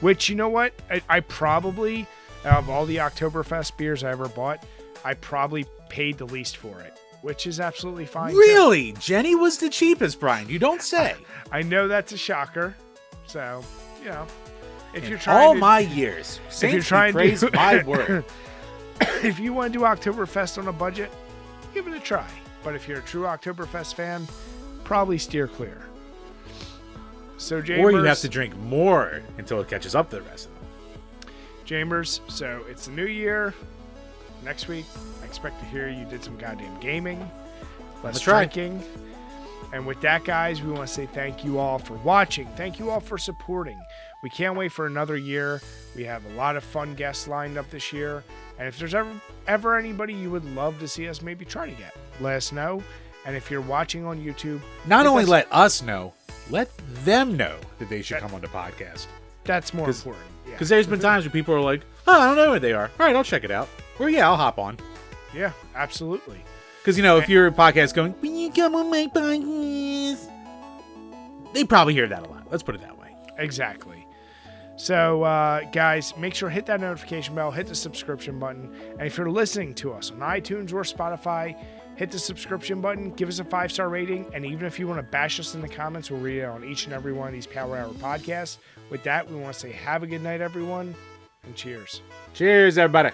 Which, you know what? I probably, of all the Oktoberfest beers I ever bought, I probably paid the least for it, which is absolutely fine. Really? Too. Jenny was the cheapest, Brian. You don't say. I know that's a shocker. So, if you're trying my years, if you're trying to praise my word. If you want to do Oktoberfest on a budget, give it a try. But if you're a true Oktoberfest fan, probably steer clear. So, Chambers, or you have to drink more until it catches up to the rest of them. Chambers, so it's the new year. Next week, I expect to hear you did some goddamn gaming, less drinking. And with that, guys, we want to say thank you all for watching. Thank you all for supporting. We can't wait for another year. We have a lot of fun guests lined up this year. And if there's ever anybody you would love to see us maybe try to get, let us know. And if you're watching on YouTube, not only let us know, let them know that they should come on the podcast. That's more important. Because there's been times where people are like, oh, I don't know where they are. All right, I'll check it out. Or yeah, I'll hop on. Yeah, absolutely. Because, if your podcast going, when you come on my podcast, they probably hear that a lot. Let's put it that way. Exactly. So, guys, make sure to hit that notification bell, hit the subscription button. And if you're listening to us on iTunes or Spotify, hit the subscription button, give us a 5-star rating. And even if you want to bash us in the comments, we'll read it on each and every one of these Power Hour podcasts. With that, we want to say have a good night, everyone, and cheers. Cheers, everybody.